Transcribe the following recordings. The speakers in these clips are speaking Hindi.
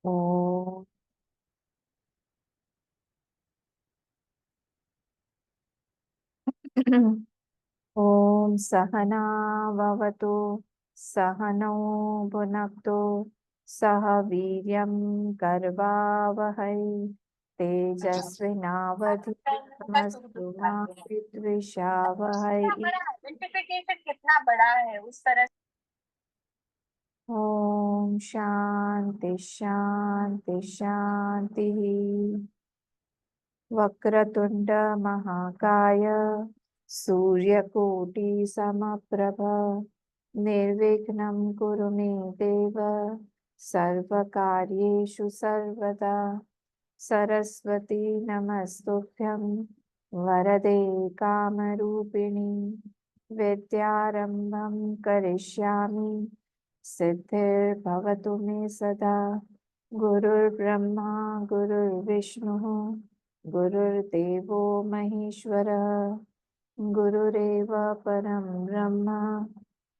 ओ ॐ सहना भवतु सहनौ भुनक्तु सह वीर्यं करवावहै तेजस्विनावधीतमस्तु मा विद्विषावहै। मल्टीप्लिकेशन कितना बड़ा है उस तरह ओम शांति शांति शांति। वक्रतुंड महाकाय सूर्यकोटि समप्रभ निर्विघ्नं कुरु मे देव सर्वकार्येषु सर्वदा। सरस्वती नमस्तुभ्यं वरदे कामरूपिणि विद्यारम्भं करिष्यामि सिद्धिर्भवतु मे सदा। गुरुर्ब्रह्मा गुरुर्विष्णुः गुरुर्देवो महेश्वरः गुरुरेव परं ब्रह्म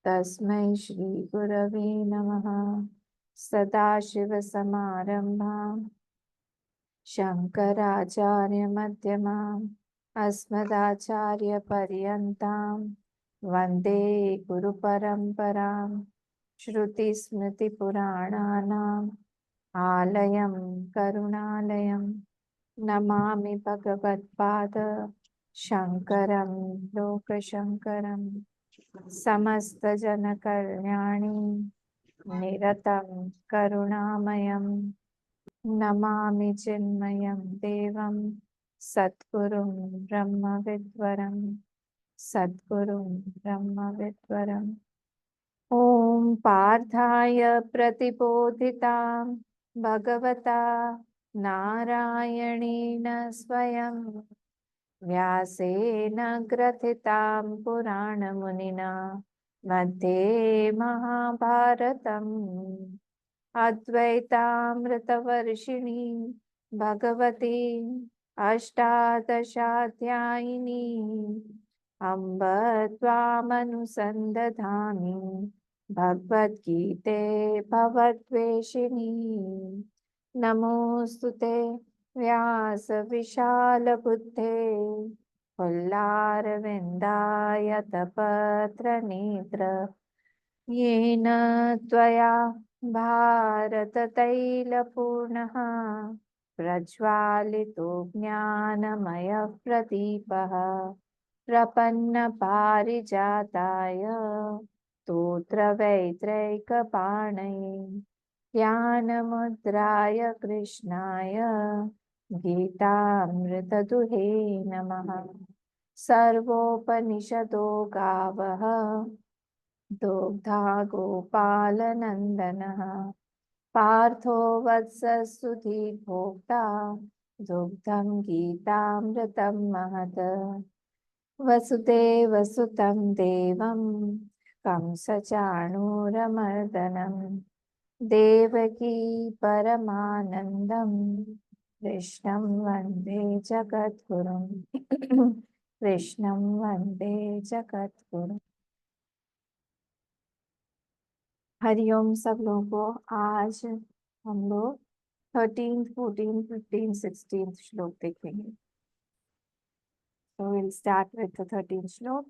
तस्मै श्री गुरवे नमः। सदाशिवसमारम्भां शङ्कराचार्यमध्यमाम् अस्मदाचार्यपर्यन्तां वन्दे गुरुपरम्परां। श्रुतिस्मृतिपुराणानाम् आलयं करुणालयं नमामि भगवत्पाद शङ्करं लोकशङ्करं। समस्तजनकल्याणे निरतं करुणामयं नमामि चिन्मयं देवं सद्गुरुं ब्रह्मविद्वरं सद्गुरुं ब्रह्मविद्वरम्। ॐ पार्थाय प्रतिबोधितां भगवता नारायणेन स्वयं व्यासेन ग्रथितां पुराणमुनिना मध्ये महाभारतम् अद्वैतामृतवर्षिणी भगवती अष्टादशाध्यायिनी अम्ब त्वामनुसन्दधामि भगवद्गीते भवद्वेषिणी। नमोऽस्तु ते व्यासविशालबुद्धे फुल्लारविन्दायतपत्रनेत्र येन त्वया भारततैलपूर्णः प्रज्वालितो ज्ञानमयः प्रदीपः प्रपन्नपारिजाताय स्तोत्रवैत्रैकपाणये ज्ञानमुद्राय कृष्णाय गीतामृतदुहे नमः। सर्वोपनिषदो गावः दुग्धा गोपालनन्दनः पार्थो वत्सस्तुतिर्भोक्ता दुग्धं गीतामृतं महत्। वसुदेवसुतं देवं कंसचाणूरमर्दनं देवकी परमानन्दं कृष्णं वन्दे जगद्गुरुं कृष्णं वन्दे जगद्गुरुम्। हरिओम सब लोगों को। आज हम लोग 13, 14, 15, 16 श्लोक देखेंगे। So we'll start with the 13th श्लोक।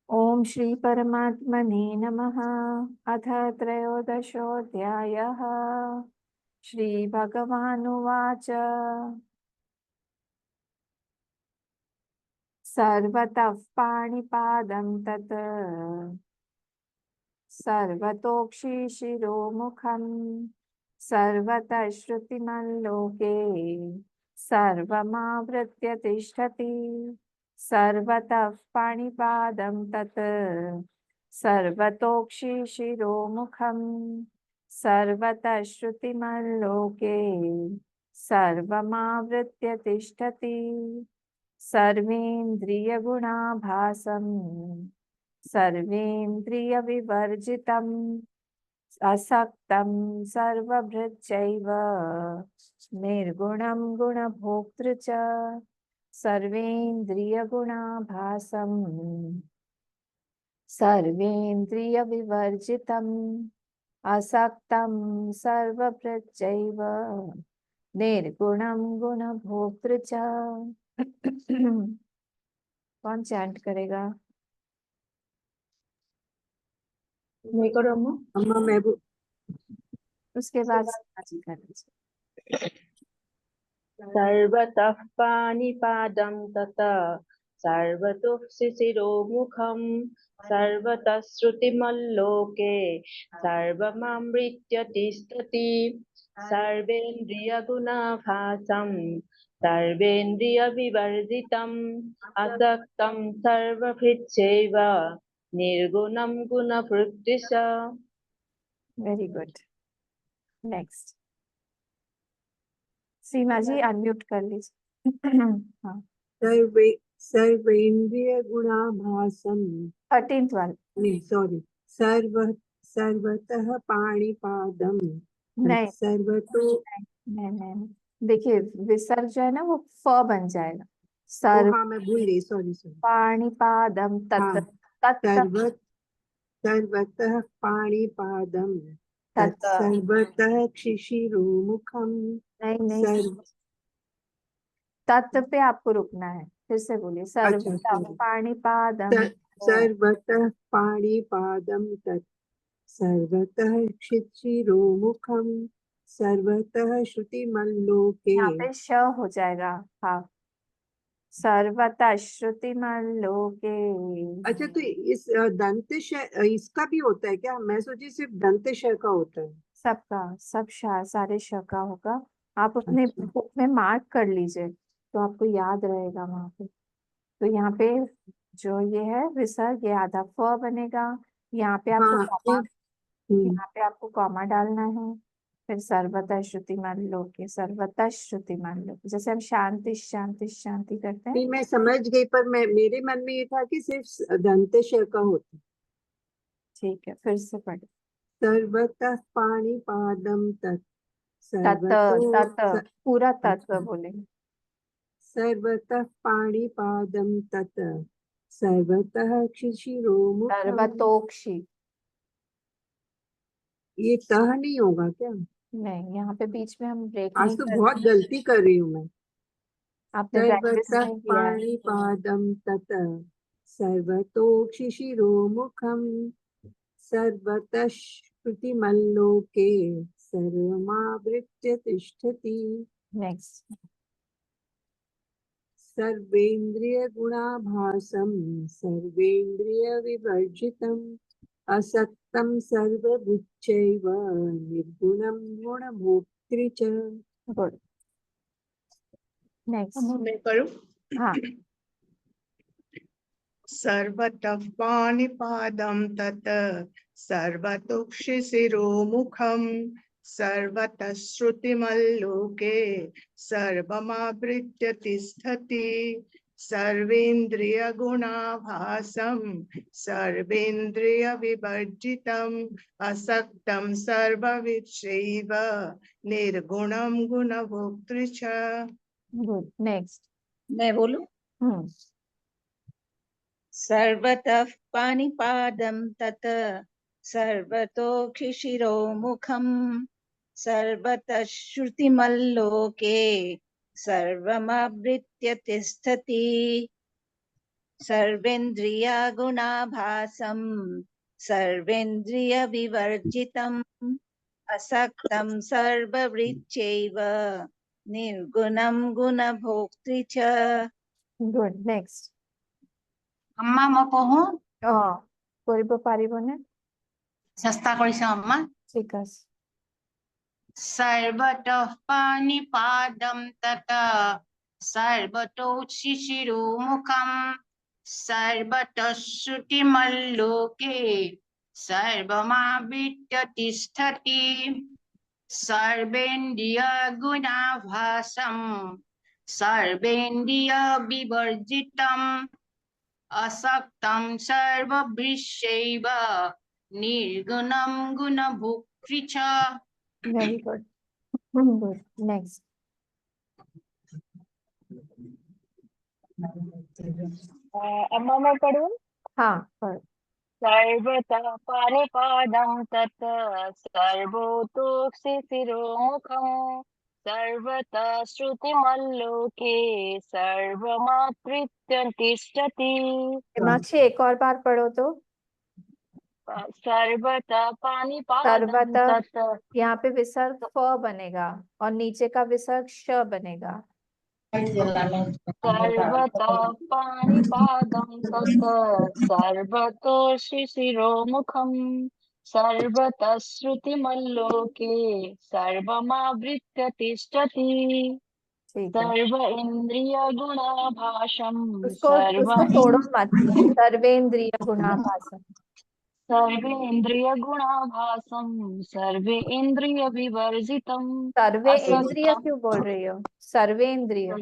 ओम श्री परमात्मने नमः। अथ त्रयोदशोऽध्यायः। श्री भगवानुवाच सर्वतः पाणिपादं तत् सर्वतोक्षिशिरोमुखं सर्वतः श्रुतिमल्लोके सर्वमावृत्य तिष्ठति। सर्वतः पाणिपादं तत् सर्वतोक्षिशिरोमुखं सर्वतः श्रुतिमल्लोके सर्वमावृत्य तिष्ठति। सर्वेन्द्रियगुणाभासं सर्वेन्द्रियविवर्जितम् असक्तं सर्वभृच्चैव निर्गुणं गुणभोक्तृ च सर्वेन्द्रियगुणाभासं सर्वेन्द्रियविवर्जितम् असक्तं सर्वभृच्चैव निर्गुणं गुणभोक्तृ च। कौन चैंट करेगा? मैं करो अम्मा। अम्मा मैं उसके बाद सीमा जी कर लीजिए। सर्वतः पाणिपादं ततः सर्वतः शिशिरोमुखं सर्वतः श्रुतिमल्लोके सर्वममृत्य तिष्ठति सर्वेन्द्रियगुणाभासं सर्वेन्द्रियविवर्जितम् असक्तं सर्वभृच्चैव निर्गुणं गुणभोक्तृ च। Very good. नेक्स्ट सीमा जी अनम्यूट कर लीजिए। हाँ सर्वेन्द्रिय गुणाभासम 13th वन। नहीं सॉरी सर्वतः पाणिपादम नहीं सर्वतो नहीं, देखिए विसर्ग जो है ना वो फ बन जाएगा। ओ सर्व हाँ मैं भूल गई सॉरी पाणिपादम हाँ तत् तत् सर्वतः पाणिपादम तत् सर्वतः शिशिरोमुखम नहीं सर्व तत् पे आपको रुकना है। फिर से बोलिए सर्व अच्छा पाणिपादम सर्वतः पाणिपादम तत् सर्वतः शिशिरोमुखम सर्वतः श्रुतिमल्लोके। यहाँ पे श हो जाएगा। हाँ सर्वतः श्रुतिमल्लोके। अच्छा तो इस इसका भी होता है क्या? मैं सोची सिर्फ दंत श का होता है। सबका सब सारे श का होगा। आप अपने अच्छा। बुक में मार्क कर लीजिए तो आपको याद रहेगा वहां पे। तो यहाँ पे जो ये है विसर्ग ये आधा फ बनेगा। यहाँ पे आपको हाँ कॉमा हम्म, यहाँ पे आपको कॉमा डालना है। फिर सर्वतः श्रुतिमान लोके सर्वतः श्रुतिमान लोके जैसे हम शांति शांति शांति करते हैं। नहीं मैं समझ गई पर मेरे मन में ये था कि सिर्फ दंत श का होता है। ठीक है फिर से पढ़े। सर्वतः पाणिपादम तत् तत् सर्वतो तत् पूरा तत्व बोलेंगे। सर्वतः पाणिपादम तत् सर्वतः शिशिरोमुखम। सर्वतोक्षी ये तह नहीं होगा क्या? नहीं यहाँ पे बीच में हम ब्रेक आज नहीं तो कर बहुत रहे। गलती कर रही हूँ मैं। आपने प्रैक्टिस सर्वतः नहीं किया है। पाणिपादं ततः सर्वतोक्षिशिरोमुखं सर्वतः श्रुतिमल्लोके सर्वमावृत्य तिष्ठति नेक्स्ट सर्वेन्द्रियगुणाभासं सर्वेन्द्रियविवर्जितम् असक्तं सर्वभृच्चैव निर्गुणं गुणभोक्तृ च। गुड। नेक्स्ट मैं करूं? हाँ सर्वतः पाणिपादं तत् सर्वतोक्षिशिरोमुखं सर्वतः श्रुतिमल्लोके सर्वमावृत्य तिष्ठति सर्वेन्द्रियगुणाभासं सर्वेन्द्रियविवर्जितम् असक्तं सर्वविषयैव निर्गुणं गुणभोक्तृ च। गुड। नेक्स्ट मैं बोलूं? सर्वतः पाणिपादं तत् सर्वतोक्षिशिरोमुखम् सर्वतः श्रुतिमल्लोके सर्वमावृत्य तिष्ठति सर्वेन्द्रियगुणाभासं सर्वेन्द्रियविवर्जितम् असक्तं सर्वभृच्चैव निर्गुणं गुणभोक्तृ च। गुड। नेक्स्ट अम्मा मैं कहूँ? কৰিব পাৰিবনে? চেষ্টা কৰিছো अम्मा। ঠিক আছে। सर्वतः पाणिपादं ततः सर्वतोक्षिशिरोमुखं सर्वतः श्रुतिमल्लोके सर्वमावृत्य तिष्ठति सर्वेन्द्रियगुणाभासं सर्वेन्द्रियविवर्जितम् असक्तं सर्वभृच्चैव निर्गुणं गुणभोक्तृ च। Very good. गुड। नेक्स्ट अम्मा मैं पढ़ूं? हाँ पर सर्वतः पाणिपादं तत् सर्वतोक्षिशिरोमुखम् सर्वतः श्रुतिमल्लोके सर्वमावृत्य तिष्ठति। हिमाक्षी एक और बार पढ़ो तो। सर्वतः पाणिपादं सर्वतः तत् यहाँ पे विसर्ग फ बनेगा और नीचे का विसर्ग श बनेगा। सर्वतः पाणिपादं तत् सर्वतोक्षिशिरोमुखम् सर्वतः श्रुतिमल्लोके सर्वमावृत्य तिष्ठति। ठीक है, सर्व इंद्रिय गुणाभासम उसको उसको तोड़ो मत। सर्वेंद्रिय गुणाभासम। सर्वे इंद्रिय गुणाभासम सर्वे इंद्रिय विवर्जितम सर्वे इंद्रिय असक्तम क्यों बोल रही हो? सर्वे इंद्रिय।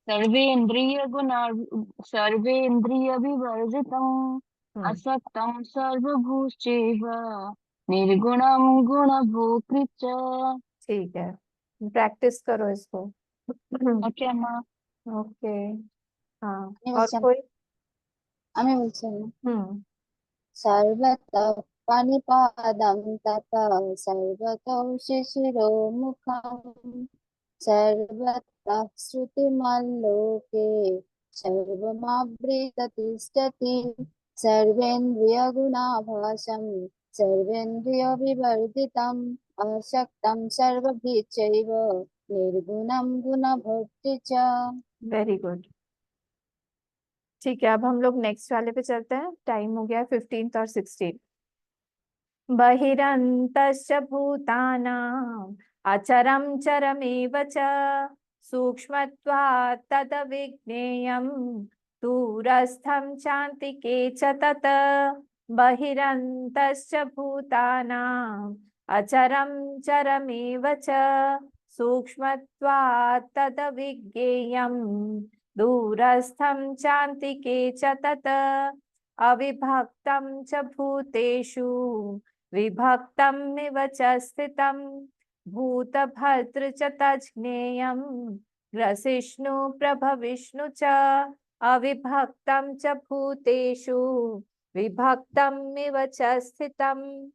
सर्वे इंद्रिय गुणा सर्वे इंद्रिय विवर्जितम असक्तम सर्वभूतेषु निर्गुणम गुणभोक्तृ च। ठीक है, प्रैक्टिस करो इसको। ओके माँ। ओके, हाँ আমি और বলছি कोई? हम्म सर्वतः पाणिपादं ततः सर्वतः शिशिरोमुखम् सर्वतः श्रुतिमल्लोके सर्वमावृत्य तिष्ठति सर्वेन्द्रियगुणाभासं सर्वेन्द्रियविवर्जितम् अशक्तं सर्वभीचैव निर्गुणं गुणभोक्तृ च। Very good. ठीक है, अब हम लोग नेक्स्ट वाले पे चलते हैं। टाइम हो गया 15th और 16। बहिरन्तश्च भूतानाम् अचरं चरमेव च सूक्ष्मत्वात् तदविज्ञेयं दूरस्थं चान्तिके च तत्। बहिरन्तश्च भूतानाम् अचरं चरमेव च सूक्ष्मत्वात् तदविज्ञेयं दूरस्थं चान्तिके च तत्। अविभक्तं च भूतेषु विभक्तमिव च स्थितं भूतभर्तृ च तज्ज्ञेयं ग्रसिष्णु प्रभविष्णु च। अविभक्तं च भूतेषु विभक्तमिव च स्थितं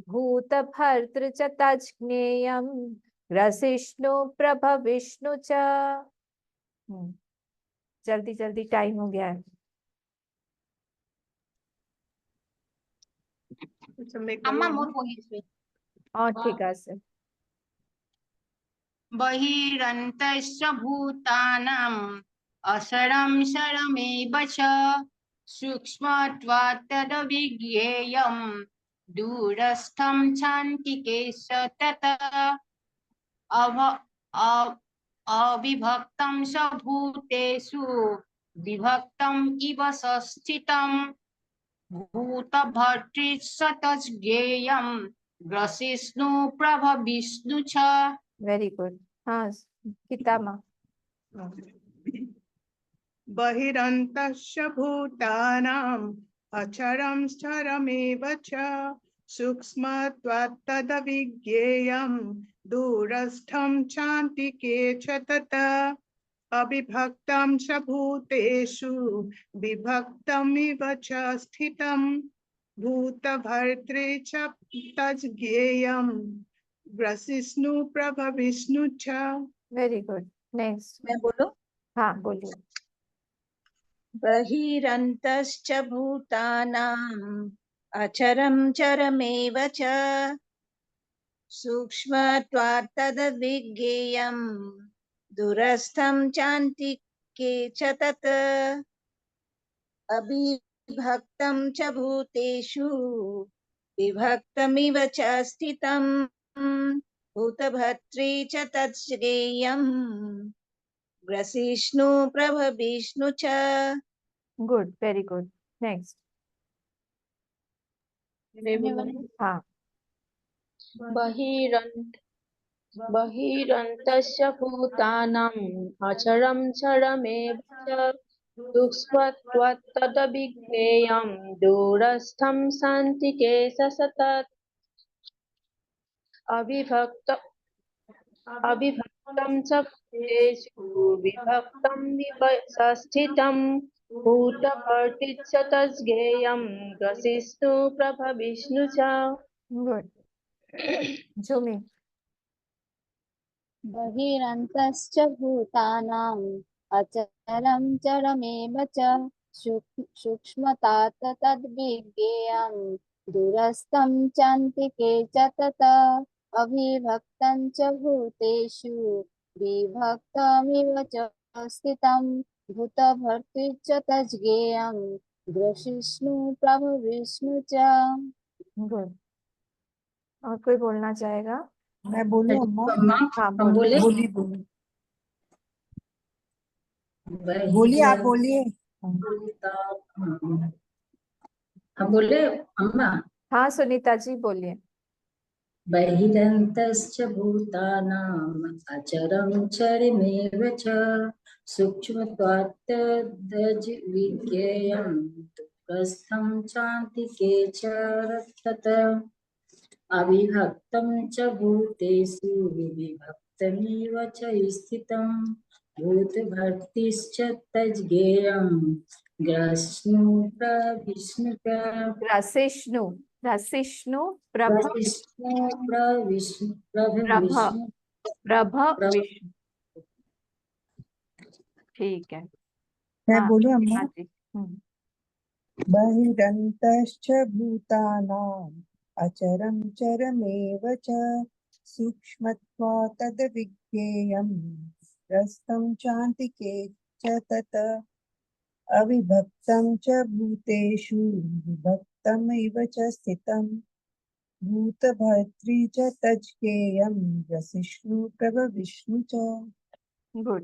भूतभर्तृ च तज्ज्ञेयं ग्रसिष्णु प्रभविष्णु च। जल्दी जल्दी, टाइम हो गया है। अच्छा, मैं अम्मा करूँ? मोर बोलिए। और ठीक है। बहिरन्तश्च भूतानाम् असरं शरमेव च सूक्ष्मत्वात् तदविज्ञेयं दूरस्थं चान्तिके च ततः। अविभक्तं च भूतेषु विभक्तम् इव संस्थितं भूतभर्तृ च तज्ज्ञेयं ग्रसिष्णु प्रभविष्णु च। Very good. हाँ गीता माँ। बहिरन्तश्च भूतानाम् अचरं चरमेव च सूक्ष्मत्वात् तदविज्ञेयं दूरस्थं चान्तिके च ततः। अविभक्तं च भूतेषु विभक्तमिव च स्थितं भूतभर्तृ च तज्ज्ञेयं ग्रसिष्णु प्रभविष्णु च। Very good. नेक्स्ट। मैं बोलूं? हाँ बोलिए। बहिरन्तश्च भूतानाम् अचरं चरमेव च सूक्ष्मत्वात् तदविज्ञेयं दूरस्थं चान्तिके च तत्। अविभक्तं च भूतेषु विभक्तमिव च स्थितं भूतभर्तृ च तज्ज्ञेयं ग्रसिष्णु प्रभविष्णु च। Good, very good. नेक्स्ट। हाँ। बहिरन्तस्य भूतानाम् अचरं चरमेव च सूक्ष्मत्वात् तदविज्ञेयं दूरस्थं शान्तिके च तत्। अविभक्तं विभक्तं च भूतेषु विभक्तं विवस्थितं भूतभर्तृ च तज्ज्ञेयं ग्रसिष्णु प्रभविष्णु च। गुड। झूमी। बहिरन्तश्च भूतानाम् अचरं चरमेव च सूक्ष्मतात तद्विज्ञेयं दूरस्थं चान्तिके च तत् अविभक्तं च भूतेषु विभक्तमिव च स्थितं भूतभर्तृ च तज्ज्ञेयं ग्रसिष्णु प्रभविष्णु च। गुड। और कोई बोलना चाहेगा? मैं बोलूं अम्मा? हाँ हम बोलिए। बोले बोलिए बोलिए आप बोलिए। हम बोले अम्मा। हाँ सुनीता जी बोलिए। बहिरन्तश्च भूतानाम् अचरं चरमेव च सूक्ष्मत्वात् तद्विज्ञेयं दूरस्थं चान्तिके च तत् अविभक्तं च भूतेषु विभक्तमिव च स्थितं भूतभर्तृश्च तज्ज्ञेयं ग्रसिष्णु प्रभविष्णु ग्रसिष्णु, ग्रसिष्णु प्रभ प्रभविष्णु प्रभ प्रभ विष्णु। ठीक है। मैं हाँ बोलूं अम्मा? हाँ जी। बहिरन्तश्च भूतानाम् अचरं चरमेव च सूक्ष्मत्वात् तद्विज्ञेयं रस्तं चान्तिके च तत् अविभक्तं च भूतेषु विभक्तमिव च स्थितं भूतभर्तृ च तज्ज्ञेयं ग्रसिष्णु प्रभविष्णु च। गुड।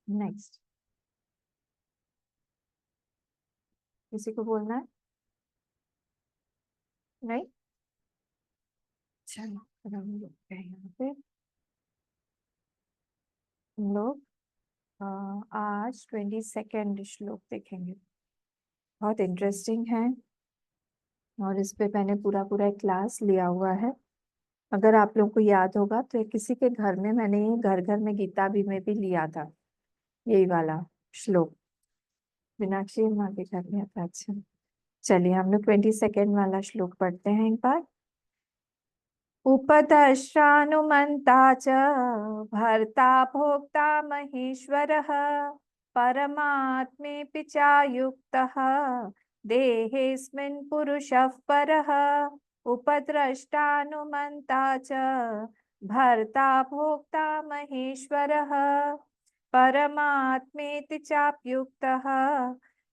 नेक्स्ट किसी को बोलना है? नहीं? चलो फिर हम लोग यहाँ पे हम लोग आज 22nd श्लोक देखेंगे। बहुत इंटरेस्टिंग है और इस पे मैंने पूरा एक क्लास लिया हुआ है। अगर आप लोगों को याद होगा तो किसी के घर में मैंने ये घर में गीता भी में भी लिया था यही वाला श्लोक। मीनाक्षी माँ के घर में था। अच्छा चलिए हम लोग 22nd वाला श्लोक पढ़ते हैं एक बार। उपदर्शानुमन्ता च भर्ता भोक्ता महेश्वरः परमात्मेऽपि चायुक्तः देहेऽस्मिन् पुरुषः परः। उपद्रष्टानुमन्ता च भर्ता भोक्ता महेश्वरः परमात्मेति चाप्युक्तः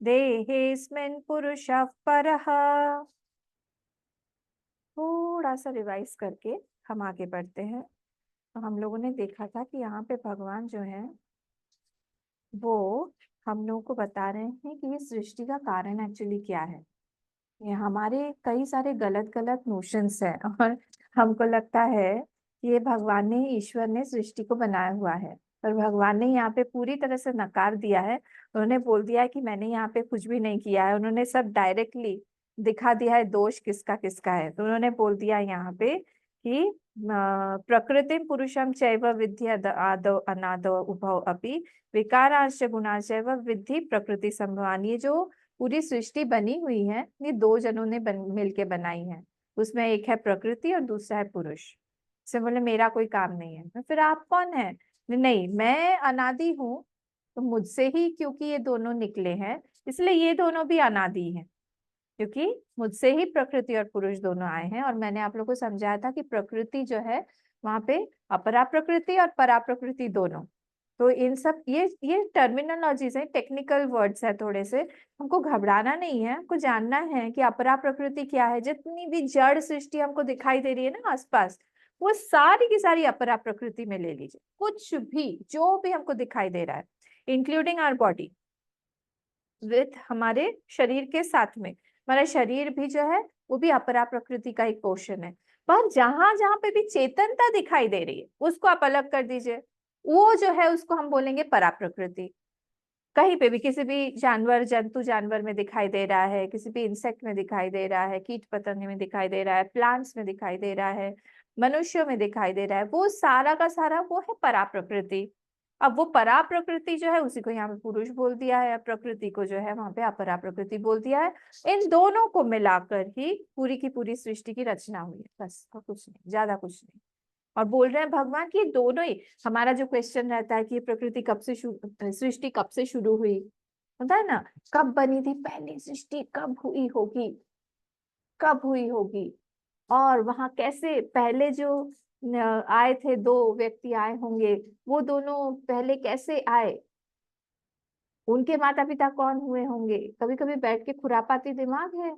देहेऽस्मिन् पुरुषः परः। थोड़ा सा रिवाइज करके हम आगे बढ़ते हैं। तो हम लोगों ने देखा था कि यहाँ पे भगवान जो है वो हम लोगों को बता रहे हैं कि इस सृष्टि का कारण एक्चुअली क्या है। ये हमारे कई सारे गलत नोशंस है और हमको लगता है कि ये भगवान ने ईश्वर ने सृष्टि को बनाया हुआ है, पर भगवान ने यहाँ पे पूरी तरह से नकार दिया है। उन्होंने बोल दिया है कि मैंने यहाँ पे कुछ भी नहीं किया है। उन्होंने सब डायरेक्टली दिखा दिया है दोष किसका किसका है। तो उन्होंने बोल दिया यहाँ पे कि प्रकृतिम पुरुषम चैव विद्धि आदौ अनादौ उभौ अपि विकारांश गुणांशैव विद्धि प्रकृति संभवान। ये जो पूरी सृष्टि बनी हुई है ये दो जनों ने मिलके बनाई है। उसमें एक है प्रकृति और दूसरा है पुरुष। से बोले मेरा कोई काम नहीं है। तो फिर आप कौन है? नहीं मैं अनादि हूँ, तो मुझसे ही क्योंकि ये दोनों निकले हैं इसलिए ये दोनों भी अनादि हैं, क्योंकि मुझसे ही प्रकृति और पुरुष दोनों आए हैं। और मैंने आप लोगों को समझाया था कि प्रकृति जो है वहां पे अपरा प्रकृति और परा प्रकृति दोनों। तो इन सब ये टर्मिनोलॉजीज है, टेक्निकल वर्ड्स है थोड़े से। हमको घबराना नहीं है, हमको जानना है कि अपरा प्रकृति क्या है। जितनी भी जड़ सृष्टि हमको दिखाई दे रही है ना आसपास, वो सारी की सारी अपरा प्रकृति में ले लीजिए। कुछ भी जो भी हमको दिखाई दे रहा है इंक्लूडिंग आवर बॉडी, विथ हमारे शरीर के साथ में हमारा शरीर भी जो है वो भी अपरा प्रकृति का एक पोर्शन है। पर जहां जहां पे भी चेतनता दिखाई दे रही है उसको आप अलग कर दीजिए, वो जो है उसको हम बोलेंगे परा प्रकृति। कहीं पे भी किसी भी जानवर जंतु जानवर में दिखाई दे रहा है, किसी भी इंसेक्ट में दिखाई दे रहा है, कीट पतंग में दिखाई दे रहा है, प्लांट्स में दिखाई दे रहा है, मनुष्यों में दिखाई दे रहा है, वो सारा का सारा वो है परा प्रकृति। अब वो परा प्रकृति जो है उसी को यहाँ पे पुरुष बोल दिया है, प्रकृति को जो है वहां पे अपरा प्रकृति बोल दिया है। इन दोनों को मिलाकर ही पूरी की पूरी सृष्टि की रचना हुई है, बस और कुछ नहीं, ज्यादा कुछ नहीं। और बोल रहे हैं भगवान कि दोनों ही, हमारा जो क्वेश्चन रहता है कि प्रकृति कब से सृष्टि कब से शुरू हुई, होता है ना, कब बनी थी पहली सृष्टि, कब हुई होगी, कब हुई होगी, और वहां कैसे पहले जो आए थे, दो व्यक्ति आए होंगे, वो दोनों पहले कैसे आए, उनके माता पिता कौन हुए होंगे। कभी कभी बैठ के खुरापाती दिमाग है,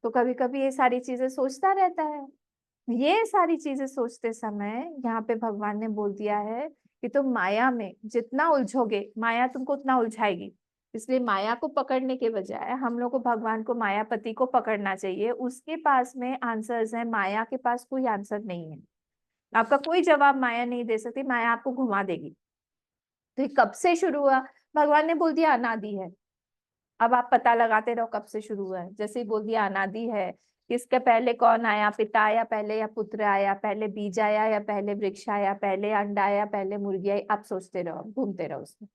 तो कभी कभी ये सारी चीजें सोचता रहता है। ये सारी चीजें सोचते समय यहाँ पे भगवान ने बोल दिया है कि तुम माया में जितना उलझोगे, माया तुमको उतना उलझाएगी। इसलिए माया को पकड़ने के बजाय हम लोग को भगवान को, मायापति को पकड़ना चाहिए। उसके पास में आंसर्स है, माया के पास कोई आंसर नहीं है। आपका कोई जवाब माया नहीं दे सकती, माया आपको घुमा देगी। तो ये कब से शुरू हुआ, भगवान ने बोल दिया अनादि है। अब आप पता लगाते रहो कब से शुरू हुआ है। जैसे ही बोल दिया अनादि है, किसके पहले कौन आया, पिता आया पहले या पुत्र आया, पहले बीज आया या पहले वृक्ष आया, पहले अंडा आया पहले मुर्गी आई, आप सोचते रहो, घूमते रहो उसमें।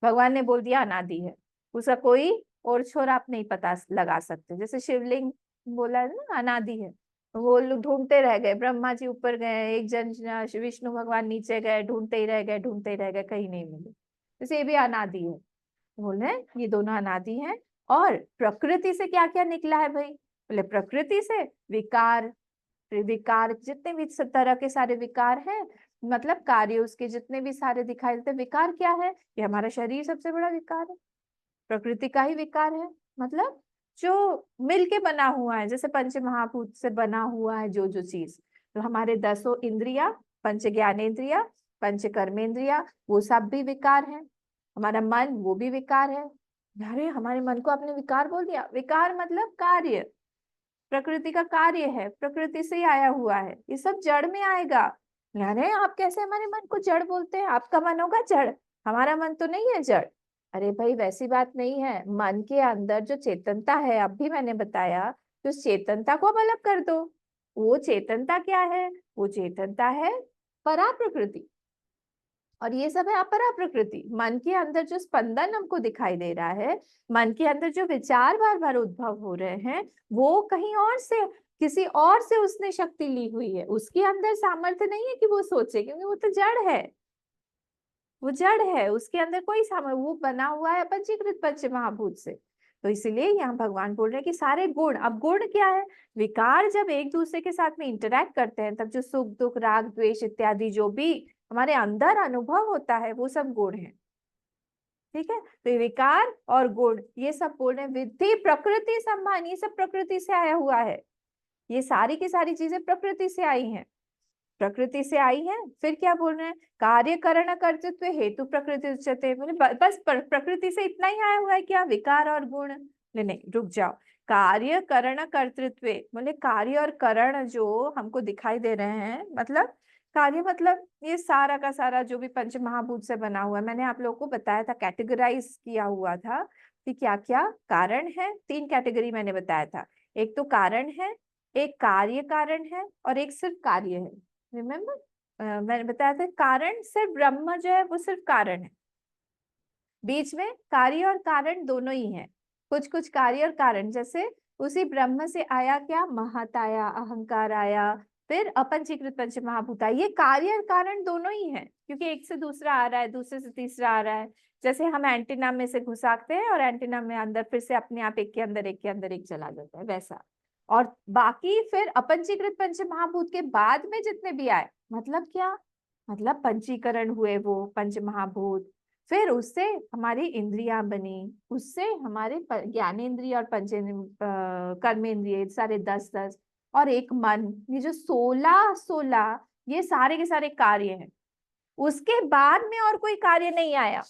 भगवान ने बोल दिया अनादि है, उसका कोई और छोर आप नहीं पता लगा सकते। जैसे शिवलिंग बोला है ना अनादि है, वो लोग ढूंढते रह गए, ब्रह्मा जी ऊपर गए, एक जन विष्णु भगवान नीचे गए, ढूंढते ही रह गए, ढूंढते ही रह गए, कहीं नहीं मिले। जैसे ये भी अनादि है, बोल रहे हैं ये दोनों अनादि हैं। और प्रकृति से क्या क्या निकला है भाई, बोले प्रकृति से विकार, विकार जितने भी तरह के सारे विकार हैं, मतलब कार्य उसके जितने भी सारे दिखाई देते हैं। विकार क्या है, ये हमारा शरीर सबसे बड़ा विकार है, प्रकृति का ही विकार है। मतलब जो मिलके बना हुआ है, जैसे पंच महाभूत से बना हुआ है जो चीज, तो हमारे 10 इंद्रिया, पंच ज्ञानेन्द्रिया, पंच कर्मेंद्रिया, वो सब भी विकार है। हमारा मन वो भी विकार है। अरे हमारे मन को आपने विकार बोल दिया, विकार मतलब कार्य, प्रकृति का कार्य है, प्रकृति से ही आया हुआ है, ये सब जड़ में आएगा। अरे आप कैसे हमारे मन को जड़ बोलते हैं, आपका मन होगा जड़, हमारा मन तो नहीं है जड़। अरे भाई वैसी बात नहीं है, मन के अंदर जो चेतनता है, अब भी मैंने बताया, तो उस चेतनता को अब अलग कर दो। वो चेतनता क्या है, वो चेतनता है परा प्रकृति, और ये सब है अपरा प्रकृति। मन के अंदर जो स्पंदन हमको दिखाई दे रहा है, मन के अंदर जो विचार बार बार उद्भव हो रहे हैं, वो कहीं और से, किसी और से उसने शक्ति ली हुई है। उसके अंदर सामर्थ्य नहीं है कि वो सोचे, क्योंकि वो तो जड़ है, वो जड़ है, उसके अंदर कोई सामर्थ्य, वो बना हुआ है पंचीकृत पंच महाभूत से। तो इसलिए यहाँ भगवान बोल रहे हैं कि सारे गुण, अब गुण क्या है, विकार जब एक दूसरे के साथ में इंटरैक्ट करते हैं, तब जो सुख दुख राग द्वेष इत्यादि जो भी हमारे अंदर अनुभव होता है, वो सब गुण है। ठीक है, तो ये विकार और गुण, ये सब बोल रहे हैं विद्धि प्रकृति सम्मान, ये सब प्रकृति से आया हुआ है। ये सारी की सारी चीजें प्रकृति से आई हैं, प्रकृति से आई है। फिर क्या बोल रहे हैं, कार्य करण कर्तृत्व हेतु प्रकृति उच्यते, बोले बस प्रकृति से इतना ही आया हुआ है क्या, विकार और गुण? नहीं, रुक जाओ। कार्य करण कर्तृत्व, बोले कार्य और करण जो हमको दिखाई दे रहे हैं, मतलब कार्य मतलब ये सारा का सारा जो भी पंच महाभूत से बना हुआ है। मैंने आप लोगों को बताया था, कैटेगराइज किया हुआ था कि क्या क्या कारण है। 3 कैटेगरी मैंने बताया था, एक तो कारण है, एक कार्य कारण है, और एक सिर्फ कार्य है। रिमेम्बर मैंने बताया था, कारण सिर्फ ब्रह्म जो है वो सिर्फ कारण है, बीच में कार्य और कारण दोनों ही है। कुछ कुछ कार्य और कारण, जैसे उसी ब्रह्म से आया क्या, महत आया, अहंकार आया, फिर अपंचीकृत पंच महाभूत आया। ये कार्य और कारण दोनों ही है, क्योंकि एक से दूसरा आ रहा है, दूसरे से तीसरा आ रहा है। जैसे हम एंटीना में से घुसाते हैं और एंटीना में अंदर फिर से अपने आप एक के अंदर एक के अंदर एक चला जाता है, वैसा। और बाकी फिर अपंचीकृत पंच महाभूत के बाद में जितने भी आए, मतलब क्या, मतलब पंचीकरण हुए वो पंच महाभूत, फिर उससे हमारी इंद्रियां बनी, उससे हमारे ज्ञानेन्द्रिय और कर्मेंद्रिय सारे 10-10, और एक मन, ये जो 16 ये सारे के सारे कार्य हैं। उसके बाद में और कोई कार्य नहीं आया।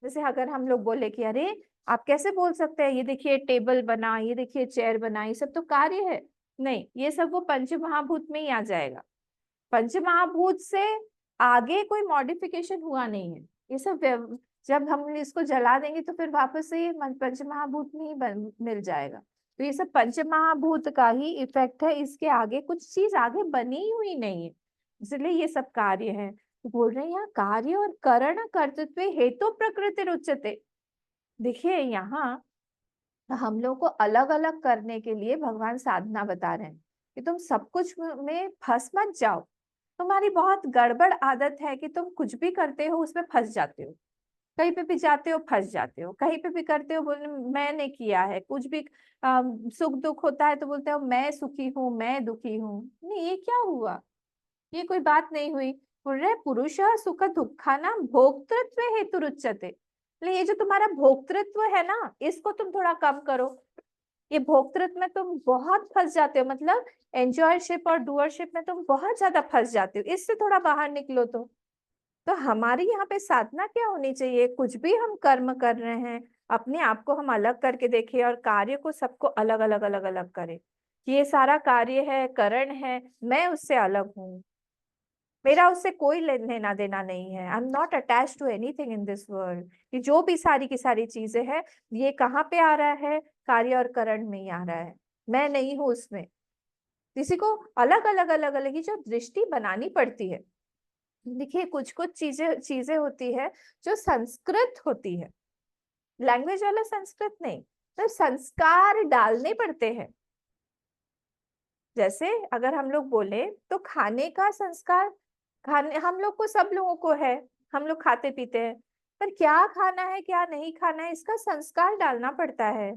जैसे अगर हम लोग बोले कि अरे आप कैसे बोल सकते हैं, ये देखिए टेबल बना, ये देखिए चेयर बना, ये सब तो कार्य है। नहीं, ये सब वो पंच महाभूत में ही आ जाएगा। पंच महाभूत से आगे कोई मॉडिफिकेशन हुआ नहीं है। ये सब जब हम इसको जला देंगे तो फिर वापस से ये पंच महाभूत में ही मिल जाएगा। तो ये सब पंच महाभूत का ही इफेक्ट है, इसके आगे कुछ चीज आगे बनी हुई नहीं है। इसलिए ये सब कार्य है। तो बोल रहे हैं यहाँ कार्य और करण कर्तृत्व हेतु प्रकृति रुच्यते। देखिए यहाँ हम लोग को अलग अलग करने के लिए भगवान साधना बता रहे हैं कि तुम सब कुछ में फंस मत जाओ। तुम्हारी बहुत गड़बड़ आदत है कि तुम कुछ भी करते हो उसमें फंस जाते हो, कहीं पे भी जाते हो फंस जाते हो, कहीं पे भी करते हो बोलने मैंने किया है, कुछ भी सुख दुख होता है तो बोलते हो मैं सुखी हूँ मैं दुखी हूँ। नहीं, ये क्या हुआ? ये कोई बात नहीं हुई। बोल रहे पुरुष सुख दुखाना भोक्तृत्व हेतु रुच्यते। ये जो तुम्हारा भोक्तृत्व है ना, इसको तुम थोड़ा कम करो। ये भोक्तृत्व में तुम बहुत फंस जाते हो, मतलब एंजॉयशिप और डूअरशिप में तुम बहुत ज्यादा फंस जाते हो, इससे थोड़ा बाहर निकलो। तो हमारी यहाँ पे साधना क्या होनी चाहिए? कुछ भी हम कर्म कर रहे हैं, अपने आप को हम अलग करके देखें और कार्य को सबको अलग अलग अलग अलग करें कि ये सारा कार्य है, करण है, मैं उससे अलग हूँ, मेरा उससे कोई लेना देना नहीं है। I am not attach to anything in this world. कि जो भी सारी की सारी चीजें हैं, ये कहाँ पे आ रहा है? कार्य और करण में ही आ रहा है, मैं नहीं हूँ उसमें। किसी को अलग अलग अलग अलग ही जो दृष्टि बनानी पड़ती है। देखिए कुछ कुछ चीजें चीजें होती है जो संस्कृत होती है, लैंग्वेज वाला संस्कृत नहीं, तो संस्कार डालने पड़ते हैं। जैसे अगर हम लोग बोले तो खाने का संस्कार, खाने हम लोग को सब लोगों को है, हम लोग खाते पीते हैं, पर क्या खाना है क्या नहीं खाना है इसका संस्कार डालना पड़ता है।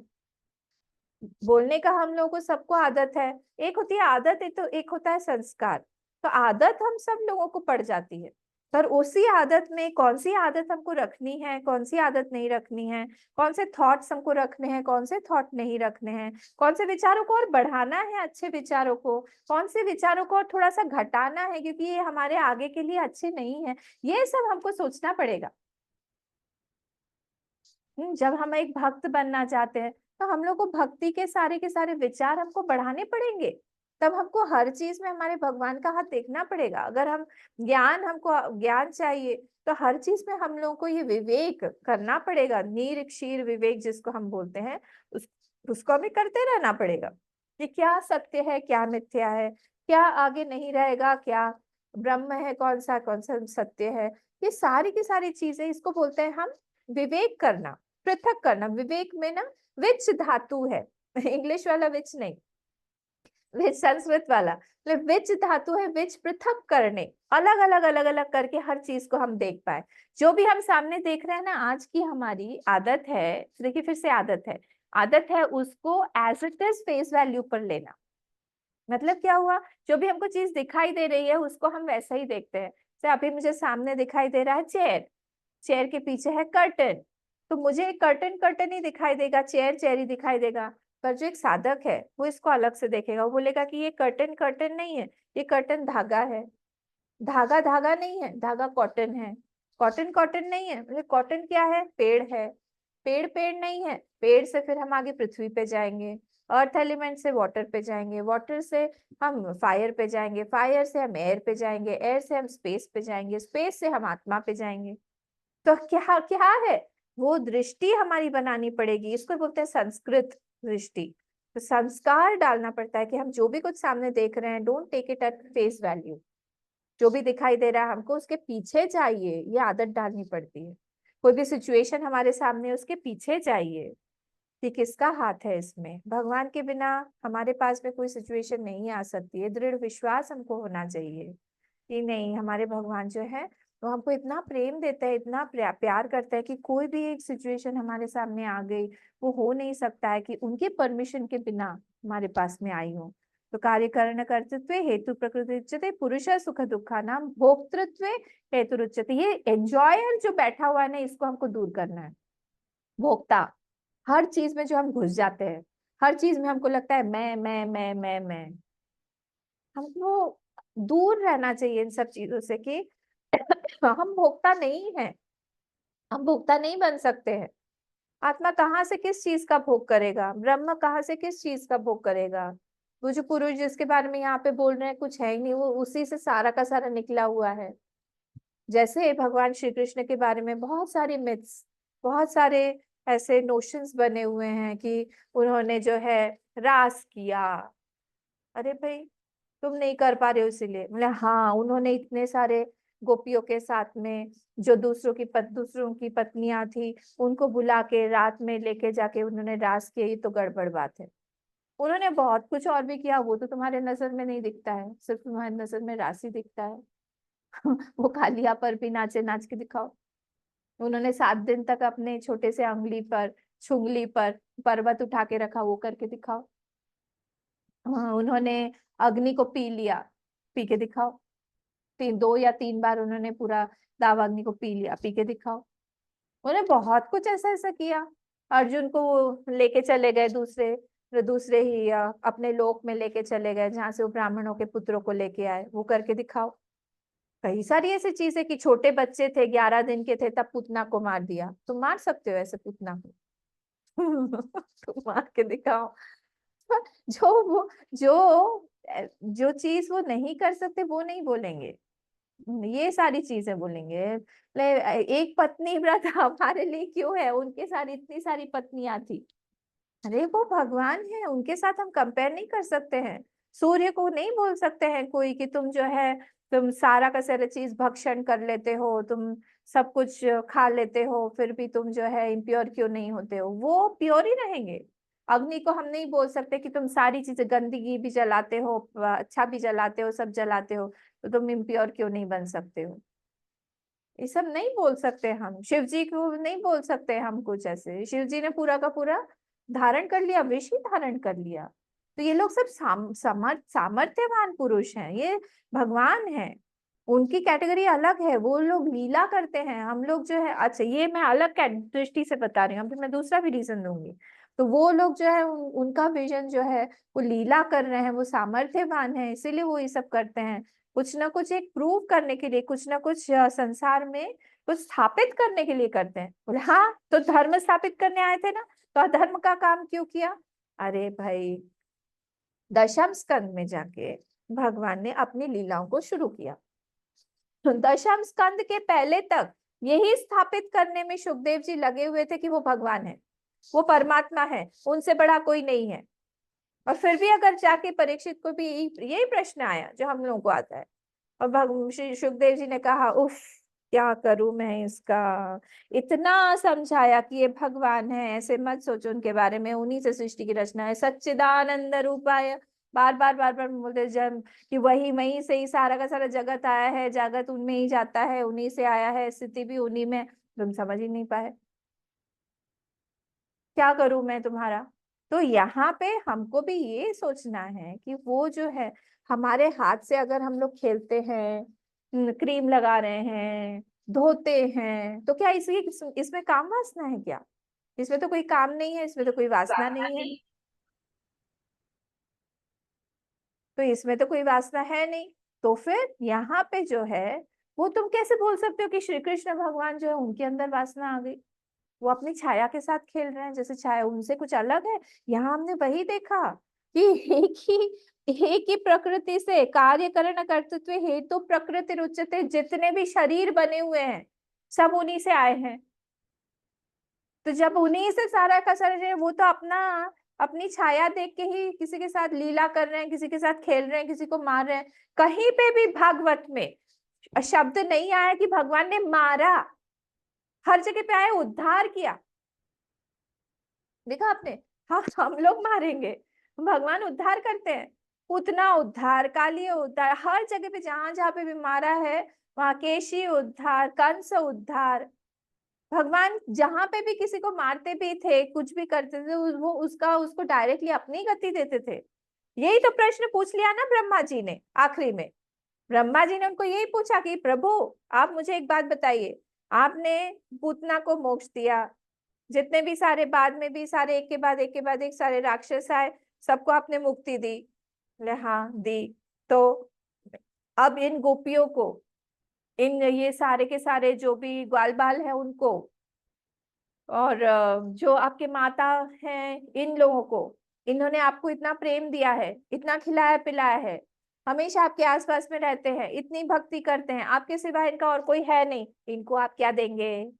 बोलने का हम लोगों को सबको आदत है, एक होती है आदत, एक तो एक होता है संस्कार। तो आदत हम सब लोगों को पड़ जाती है, पर उसी आदत में कौन सी आदत हमको रखनी है, कौन सी आदत नहीं रखनी है, कौन से थॉट्स हमको रखने हैं, कौन से थॉट नहीं रखने हैं, कौन से विचारों को और बढ़ाना है, अच्छे विचारों को, कौन से विचारों को और थोड़ा सा घटाना है क्योंकि ये हमारे आगे के लिए अच्छे नहीं है, ये सब हमको सोचना पड़ेगा। जब हम एक भक्त बनना चाहते हैं तो हम लोग को भक्ति के सारे विचार हमको बढ़ाने पड़ेंगे। तब हमको हर चीज में हमारे भगवान का हाथ देखना पड़ेगा। अगर हम हमको ज्ञान चाहिए तो हर चीज में हम लोगों को ये विवेक करना पड़ेगा, नीर क्षीर विवेक जिसको हम बोलते हैं, उसको हमें करते रहना पड़ेगा कि क्या सत्य है क्या मिथ्या है, क्या आगे नहीं रहेगा, क्या ब्रह्म है, कौन सा सत्य है। ये सारी की सारी चीजें, इसको बोलते हैं हम विवेक करना, पृथक करना। विवेक में ना विच धातु है, इंग्लिश वाला विच नहीं, विच संस्कृत वाला, मतलब विच धातु है, विच पृथक करने, अलग अलग अलग अलग करके हर चीज को हम देख पाए। जो भी हम सामने देख रहे हैं ना, आज की हमारी आदत है, देखिए फिर से आदत है उसको as it is face value पर लेना। मतलब क्या हुआ, जो भी हमको चीज दिखाई दे रही है उसको हम वैसा ही देखते हैं। जैसे अभी मुझे सामने दिखाई दे रहा है चेयर, चेयर के पीछे है कर्टन, तो मुझे कर्टन ही दिखाई देगा, चेयर ही दिखाई देगा। पर जो एक साधक है वो इसको अलग से देखेगा, वो बोलेगा कि ये कर्टन नहीं है, ये कर्टन धागा है, धागा धागा नहीं है, धागा कॉटन है, कॉटन नहीं है, मतलब कॉटन क्या है, पेड़ है, पेड़ नहीं है, पेड़ से फिर हम आगे पृथ्वी पे जाएंगे, अर्थ एलिमेंट से वाटर पे जाएंगे, वाटर से हम फायर पे जाएंगे, फायर से हम एयर पे जाएंगे, एयर से हम स्पेस पे जाएंगे, स्पेस से हम आत्मा पे जाएंगे। तो क्या क्या है, वो दृष्टि हमारी बनानी पड़ेगी, इसको बोलते हैं संस्कृत दृष्टि। तो संस्कार डालना पड़ता है कि हम जो भी कुछ सामने देख रहे हैं, don't take it at face value. जो भी दिखाई दे रहा है हमको उसके पीछे जाइए, ये आदत डालनी पड़ती है। कोई भी सिचुएशन हमारे सामने, उसके पीछे जाइए कि किसका हाथ है इसमें। भगवान के बिना हमारे पास में कोई सिचुएशन नहीं आ सकती है। दृढ़ विश्वास हमको होना चाहिए कि नहीं, हमारे भगवान जो है वो हमको इतना प्रेम देता है, इतना प्यार करता है कि कोई भी एक सिचुएशन हमारे सामने आ गई, वो हो नहीं सकता है कि उनके परमिशन के बिना हमारे पास में आई हो। तो कार्य करण कर्तृत्व हेतु प्रकृति उच्यते, पुरुष सुख दुखा नाम भोक्तृत्व हेतु उच्यते। ये एंजॉयर जो बैठा हुआ है ना, इसको हमको दूर करना है। भोक्ता, हर चीज में जो हम घुस जाते हैं, हर चीज में हमको लगता है मैं, हमको दूर रहना चाहिए इन सब चीजों से कि हम भोक्ता नहीं है, हम भोक्ता नहीं बन सकते हैं। आत्मा कहाँ से किस चीज का भोग करेगा, ब्रह्म कहाँ से किस चीज का भोग करेगा। वो जो पुरुष जिसके बारे में यहाँ पे बोल रहे हैं कुछ है ही नहीं, वो उसी से सारा का सारा निकला हुआ है। जैसे भगवान श्री कृष्ण के बारे में बहुत सारे मिथ्स, बहुत सारे ऐसे नोशंस बने हुए हैं कि उन्होंने जो है रास किया। अरे भाई, तुम नहीं कर पा रहे हो इसीलिए। बोले हाँ, उन्होंने इतने सारे गोपियों के साथ में जो दूसरों की पत्नियां थी उनको बुला के रात में लेके जाके उन्होंने रास किया, ये तो गड़बड़ बात है। उन्होंने बहुत कुछ और भी किया, वो तो तुम्हारे नजर में नहीं दिखता है, सिर्फ तुम्हारे नजर में राशि दिखता है। वो कालिया पर भी नाचे, नाच के दिखाओ। उन्होंने 7 दिन तक अपने छोटे से छुंगली पर पर्वत उठा के रखा, वो करके दिखाओ। हाँ, उन्होंने अग्नि को पी लिया, पी के दिखाओ। 2 या 3 बार उन्होंने पूरा दावाग्नि को पी लिया, पी के दिखाओ। उन्होंने बहुत कुछ ऐसा ऐसा किया। अर्जुन को वो लेके चले गए दूसरे ही अपने लोक में लेके चले गए, जहां से वो ब्राह्मणों के पुत्रों को लेके आए, वो करके दिखाओ। कई सारी ऐसी चीजें कि छोटे बच्चे थे, 11 दिन के थे, तब पूतना को मार दिया। तुम मार सकते हो ऐसे पूतना को? तुम मार के दिखाओ। जो चीज वो नहीं कर सकते वो नहीं बोलेंगे, ये सारी चीजें बोलेंगे। एक पत्नी व्रत हमारे लिए क्यों है, उनके साथ इतनी सारी पत्नियां थी। अरे वो भगवान है, उनके साथ हम कंपेयर नहीं कर सकते हैं। सूर्य को नहीं बोल सकते हैं कोई कि तुम जो है, तुम सारा का सारा चीज भक्षण कर लेते हो, तुम सब कुछ खा लेते हो, फिर भी तुम जो है इम्प्योर क्यों नहीं होते हो। वो प्योर ही रहेंगे। अग्नि को हम नहीं बोल सकते कि तुम सारी चीजें, गंदगी भी जलाते हो, अच्छा भी जलाते हो, सब जलाते हो, तो तुम इम्प्योर क्यों नहीं बन सकते हो। ये सब नहीं बोल सकते हम। शिव जी को नहीं बोल सकते हम कुछ ऐसे। शिव जी ने पूरा का पूरा धारण कर लिया, विष ही धारण कर लिया। तो ये लोग सब सामर्थ्यवान पुरुष हैं, ये भगवान है, उनकी कैटेगरी अलग है। वो लोग लीला करते हैं, हम लोग जो है, अच्छा ये मैं अलग दृष्टि से बता रही हूँ, फिर मैं दूसरा भी रीजन दूंगी। तो वो लोग जो है उनका विजन जो है वो लीला कर रहे हैं, वो सामर्थ्यवान है, इसीलिए वो ये सब करते हैं। कुछ ना कुछ एक प्रूव करने के लिए, कुछ ना कुछ संसार में कुछ स्थापित करने के लिए करते हैं। बोले हाँ, तो धर्म स्थापित करने आए थे ना, तो अधर्म का काम क्यों किया? अरे भाई, दशम स्कंद में जाके भगवान ने अपनी लीलाओं को शुरू किया। दशम स्कंद के पहले तक यही स्थापित करने में सुखदेव जी लगे हुए थे कि वो भगवान है, वो परमात्मा है, उनसे बड़ा कोई नहीं है। और फिर भी अगर जाके परीक्षित को भी यही प्रश्न आया जो हम लोगों को आता है, और सुखदेव जी ने कहा उफ, क्या करूं मैं इसका, इतना समझाया कि ये भगवान है, ऐसे मत सोचो उनके बारे में, उन्हीं से सृष्टि की रचना है, सच्चिदानंद रूपाय, बार बार बोलते जब कि वहीं से ही सारा का सारा जगत आया है, जगत उनमें ही जाता है, उन्हीं से आया है, स्थिति भी उन्हीं में। तुम समझ ही नहीं पाए, क्या करूं मैं तुम्हारा। तो यहाँ पे हमको भी ये सोचना है कि वो जो है हमारे हाथ से, अगर हम लोग खेलते हैं, क्रीम लगा रहे हैं, धोते हैं, तो क्या इसमें काम वासना है क्या? इसमें तो कोई काम नहीं है, इसमें तो कोई वासना नहीं है, तो इसमें तो कोई वासना है नहीं। तो फिर यहाँ पे जो है वो तुम कैसे बोल सकते हो कि श्री कृष्ण भगवान जो है उनके अंदर वासना आ गई? वो अपनी छाया के साथ खेल रहे हैं, जैसे छाया उनसे कुछ अलग है। यहाँ हमने वही देखा कि एक ही प्रकृति से कार्य करण कर्तृत्व हेतु प्रकृति रुचते, जितने भी शरीर बने हुए हैं सब उन्हीं से आए हैं। तो जब उन्हीं से सारा का सारा जो है, वो तो अपनी छाया देख के ही किसी के साथ लीला कर रहे हैं, किसी के साथ खेल रहे हैं, किसी को मार रहे हैं। कहीं पे भी भागवत में शब्द नहीं आया कि भगवान ने मारा, हर जगह पे आया उद्धार किया। देखा आपने? हाँ, हम लोग मारेंगे, भगवान उद्धार करते हैं। उतना उद्धार, काली उद्धार, हर जगह पे जहां जहां पे भी मारा है वहां केशी उद्धार, कंस उद्धार। भगवान जहां पे भी किसी को मारते भी थे, कुछ भी करते थे, वो उसको डायरेक्टली अपनी गति देते थे। यही तो प्रश्न पूछ लिया ना ब्रह्मा जी ने आखिरी में। ब्रह्मा जी ने उनको यही पूछा कि प्रभु आप मुझे एक बात बताइए, आपने पूतना को मोक्ष दिया, जितने भी सारे बाद में भी सारे एक के बाद एक सारे राक्षस आए, सबको आपने मुक्ति दी। बोले हाँ दी। तो अब इन गोपियों को, इन ये सारे के सारे जो भी ग्वाल बाल है उनको, और जो आपके माता हैं इन लोगों को, इन्होंने आपको इतना प्रेम दिया है, इतना खिलाया पिलाया है, हमेशा आपके आसपास में रहते हैं, इतनी भक्ति करते हैं, आपके सिवा इनका और कोई है नहीं, इनको आप क्या देंगे?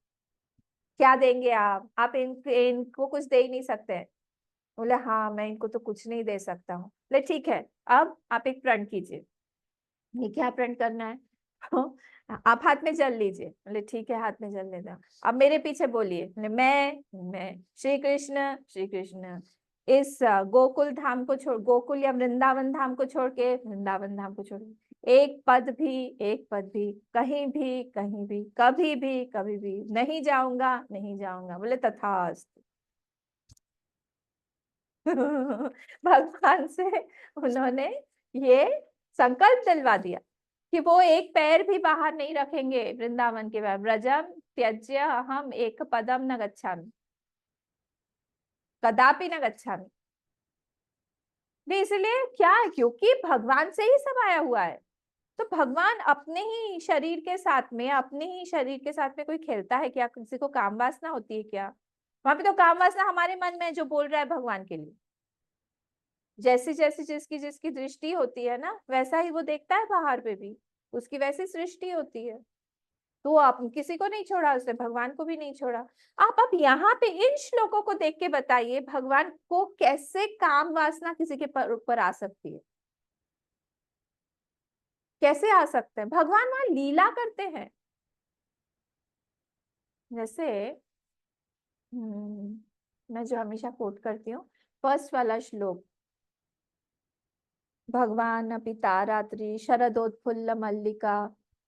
क्या देंगे आप इनको कुछ दे ही नहीं सकते। बोले हाँ मैं इनको तो कुछ नहीं दे सकता हूँ। बोले ठीक है, अब आप एक प्रण कीजिए। ये क्या प्रण करना है? आप हाथ में जल लीजिए। बोले ठीक है, हाथ में जल लेना। अब मेरे पीछे बोलिए। बोले मैं श्री कृष्ण, श्री कृष्ण इस गोकुल धाम को छोड़, गोकुल या वृंदावन धाम को छोड़ के, वृंदावन धाम को छोड़ के एक पद भी कहीं भी कहीं भी कभी भी नहीं जाऊंगा, नहीं जाऊंगा। बोले तथास्तु। भगवान से उन्होंने ये संकल्प दिलवा दिया कि वो एक पैर भी बाहर नहीं रखेंगे वृंदावन के बाहर। व्रजम त्यज्य अहम एक पदम न गच्छामि, कदापि न गच्छामि। नहीं, इसलिए क्या है, क्योंकि भगवान से ही सब आया हुआ है। तो भगवान अपने ही शरीर के साथ में, अपने ही शरीर के साथ में कोई खेलता है क्या? किसी को काम वासना होती है क्या? वहां पे तो काम वासना हमारे मन में है जो बोल रहा है भगवान के लिए। जैसी जैसी जिसकी जिसकी दृष्टि होती है ना, वैसा ही वो देखता है बाहर पे भी, उसकी वैसी सृष्टि होती है। तो आप किसी को नहीं छोड़ा, उसने भगवान को भी नहीं छोड़ा। आप अब यहाँ पे इन श्लोकों को देख के बताइए भगवान को कैसे काम वासना किसी के ऊपर आ सकती है? कैसे आ सकते हैं? भगवान वहां लीला करते हैं। जैसे मैं जो हमेशा कोट करती हूँ, फर्स्ट वाला श्लोक, भगवान अपि तारात्रि शरदोत्फुल्ल मल्लिका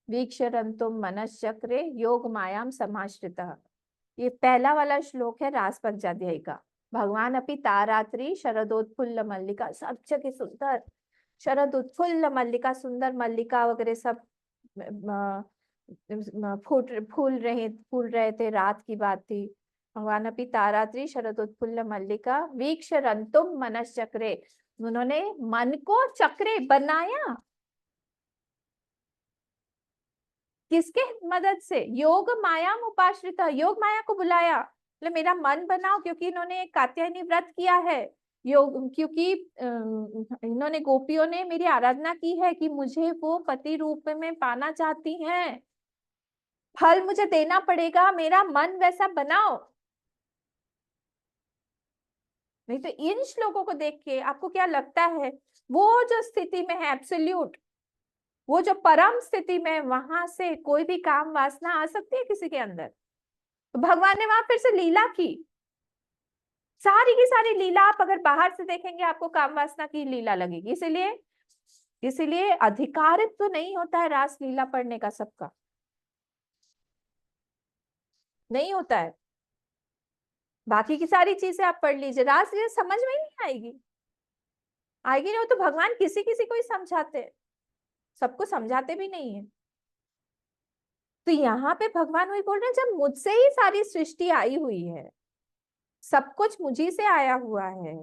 वीक्षरन्तुम मनश्चक्रे योग मायाम समाश्रितः। ये पहला वाला श्लोक है रास पंचाध्यायी का। भगवान अपि तारात्रि शरदोत्फुल्ल मल्लिका, सब जगह सुंदर शरदोत्फुल्ल मल्लिका, सुंदर मल्लिका वगैरह सब फूल रहे थे, रात की बात थी। भगवान अपि तारात्रि शरदोत्फुल्ल मल्लिका वीक्षरन्तुम मनश्चक्रे, उन्होंने मन को चक्रे बनाया। किसके मदद से? योग माया उपाश्रिता, योग माया को बुलाया। मतलब मेरा मन बनाओ, क्योंकि इन्होंने कात्यायनी व्रत किया है योग, क्योंकि इन्होंने गोपियों ने मेरी आराधना की है कि मुझे वो पति रूप में पाना चाहती हैं, फल मुझे देना पड़ेगा, मेरा मन वैसा बनाओ। नहीं तो इन श्लोकों को देख के आपको क्या लगता है? वो जो स्थिति में है एब्सोल्यूट, वो जो परम स्थिति में, वहां से कोई भी काम वासना आ सकती है किसी के अंदर? तो भगवान ने वहां फिर से लीला की, सारी की सारी लीला आप अगर बाहर से देखेंगे आपको काम वासना की लीला लगेगी। इसीलिए अधिकारित्व तो नहीं होता है रास लीला पढ़ने का, सबका नहीं होता है। बाकी की सारी चीजें आप पढ़ लीजिए, रास लीला समझ में ही नहीं आएगी। आएगी नहीं तो भगवान किसी किसी को ही समझाते हैं, सबको समझाते भी नहीं है। तो यहाँ पे भगवान वही बोल रहे हैं, जब मुझसे ही सारी सृष्टि आई हुई है, सब कुछ मुझी से आया हुआ है,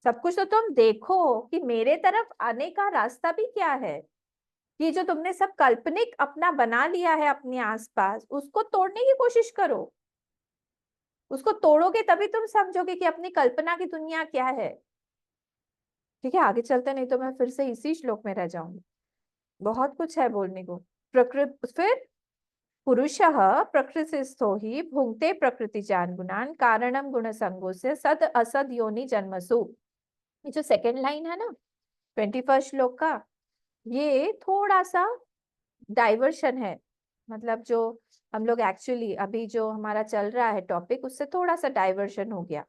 सब कुछ तो तुम देखो कि मेरे तरफ आने का रास्ता भी क्या है। ये जो तुमने सब काल्पनिक अपना बना लिया है अपने आसपास, उसको तोड़ने की कोशिश करो। उसको तोड़ोगे तभी तुम समझोगे कि अपनी कल्पना की दुनिया क्या है। ठीक है, आगे चलते, नहीं तो मैं फिर से इसी श्लोक में रह जाऊंगी। बहुत कुछ है बोलने को। फिर पुरुषः प्रकृतिस्थो हि भुंक्ते प्रकृतिजान् गुणान् कारणं गुणसंगोस्य सद असद योनि जन्मसु। ये जो सेकंड लाइन है ना 21 श्लोक का, ये थोड़ा सा डाइवर्शन है। मतलब जो हम लोग एक्चुअली अभी जो हमारा चल रहा है टॉपिक, उससे थोड़ा सा डाइवर्शन हो गया।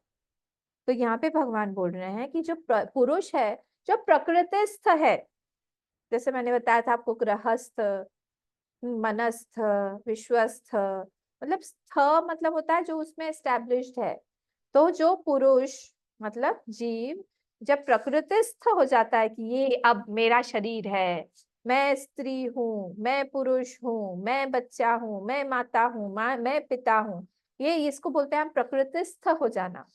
तो यहाँ पे भगवान बोल रहे हैं कि जो पुरुष है, जो प्रकृतिस्थ है, जैसे मैंने बताया था आपको, गृहस्थ, मनस्थ, विश्वस्थ, मतलब स्थ मतलब होता है जो उसमें एस्टैब्लिश्ड है। तो जो पुरुष मतलब जीव जब प्रकृतिस्थ हो जाता है कि ये अब मेरा शरीर है, मैं स्त्री हूँ, मैं पुरुष हूँ, मैं बच्चा हूँ, मैं माता हूँ, मैं पिता हूँ, ये इसको बोलते हैं हम प्रकृतिस्थ हो जाना।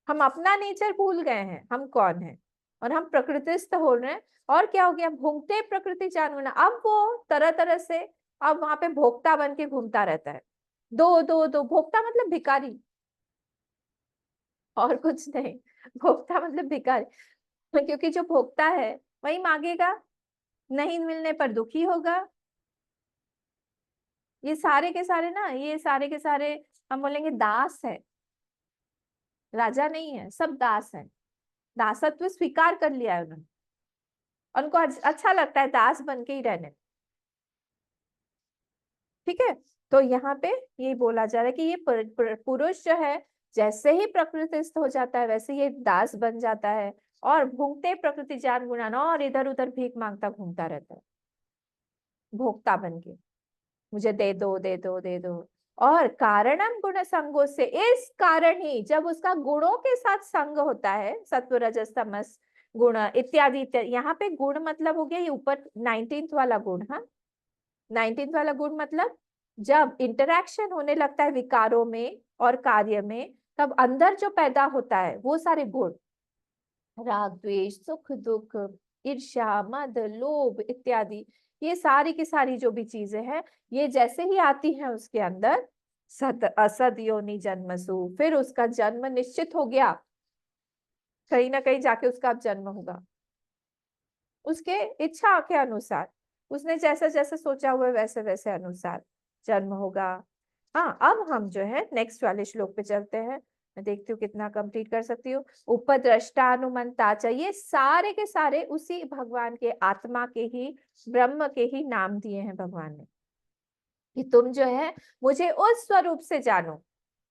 हम अपना नेचर भूल गए हैं, हम कौन है, और हम प्रकृतिस्थ हो रहे हैं। और क्या हो गया? भोगते प्रकृति जानना। अब वो तरह तरह से अब वहां पे भोक्ता बन के घूमता रहता है। दो दो दो, भोक्ता मतलब भिखारी, और कुछ नहीं। भोक्ता मतलब भिखारी, क्योंकि जो भोक्ता है वही मांगेगा, नहीं मिलने पर दुखी होगा। ये सारे के सारे ना, ये सारे के सारे हम बोलेंगे दास है। राजा नहीं है, सब दास हैं। दासत्व स्वीकार कर लिया है उन्होंने, उनको अच्छा लगता है दास बन के ही रहने। ठीक है, तो यहाँ पे ये बोला जा रहा है कि ये पुरुष जो है जैसे ही प्रकृतिस्थ हो जाता है वैसे ये दास बन जाता है और भूंगते प्रकृति जान गुणान, और इधर उधर भीख मांगता घूमता रहता है भोक्ता बन के, मुझे दे दो दे दो दे दो। और कारणम गुण संगो से, इस कारण ही जब उसका गुणों के साथ संग होता है, सत्व रजस तमस गुण इत्यादि इत्यादि, यहाँ पे गुण मतलब हो गया ये ऊपर 19th वाला गुण। हाँ, 19th वाला गुण मतलब जब इंटरेक्शन होने लगता है विकारों में और कार्य में, तब अंदर जो पैदा होता है वो सारे गुण, राग द्वेष सुख दुख ईर्ष्या मद लोभ इत्यादि, ये सारी की सारी जो भी चीजें हैं, ये जैसे ही आती हैं उसके अंदर, सत असद योनि जन्मसु, फिर उसका जन्म निश्चित हो गया, कहीं ना कहीं जाके उसका अब जन्म होगा उसके इच्छा के अनुसार, उसने जैसा जैसा सोचा हुआ है वैसे वैसे अनुसार जन्म होगा। हाँ, अब हम जो है नेक्स्ट वाले श्लोक पे चलते हैं। मैं देखती हूँ कितना कंप्लीट कर सकती हूँ। उपद्रष्टानुमंता, ये सारे के सारे उसी भगवान के, आत्मा के ही, ब्रह्म के ही नाम दिए हैं भगवान ने, कि तुम जो है मुझे उस स्वरूप से जानो।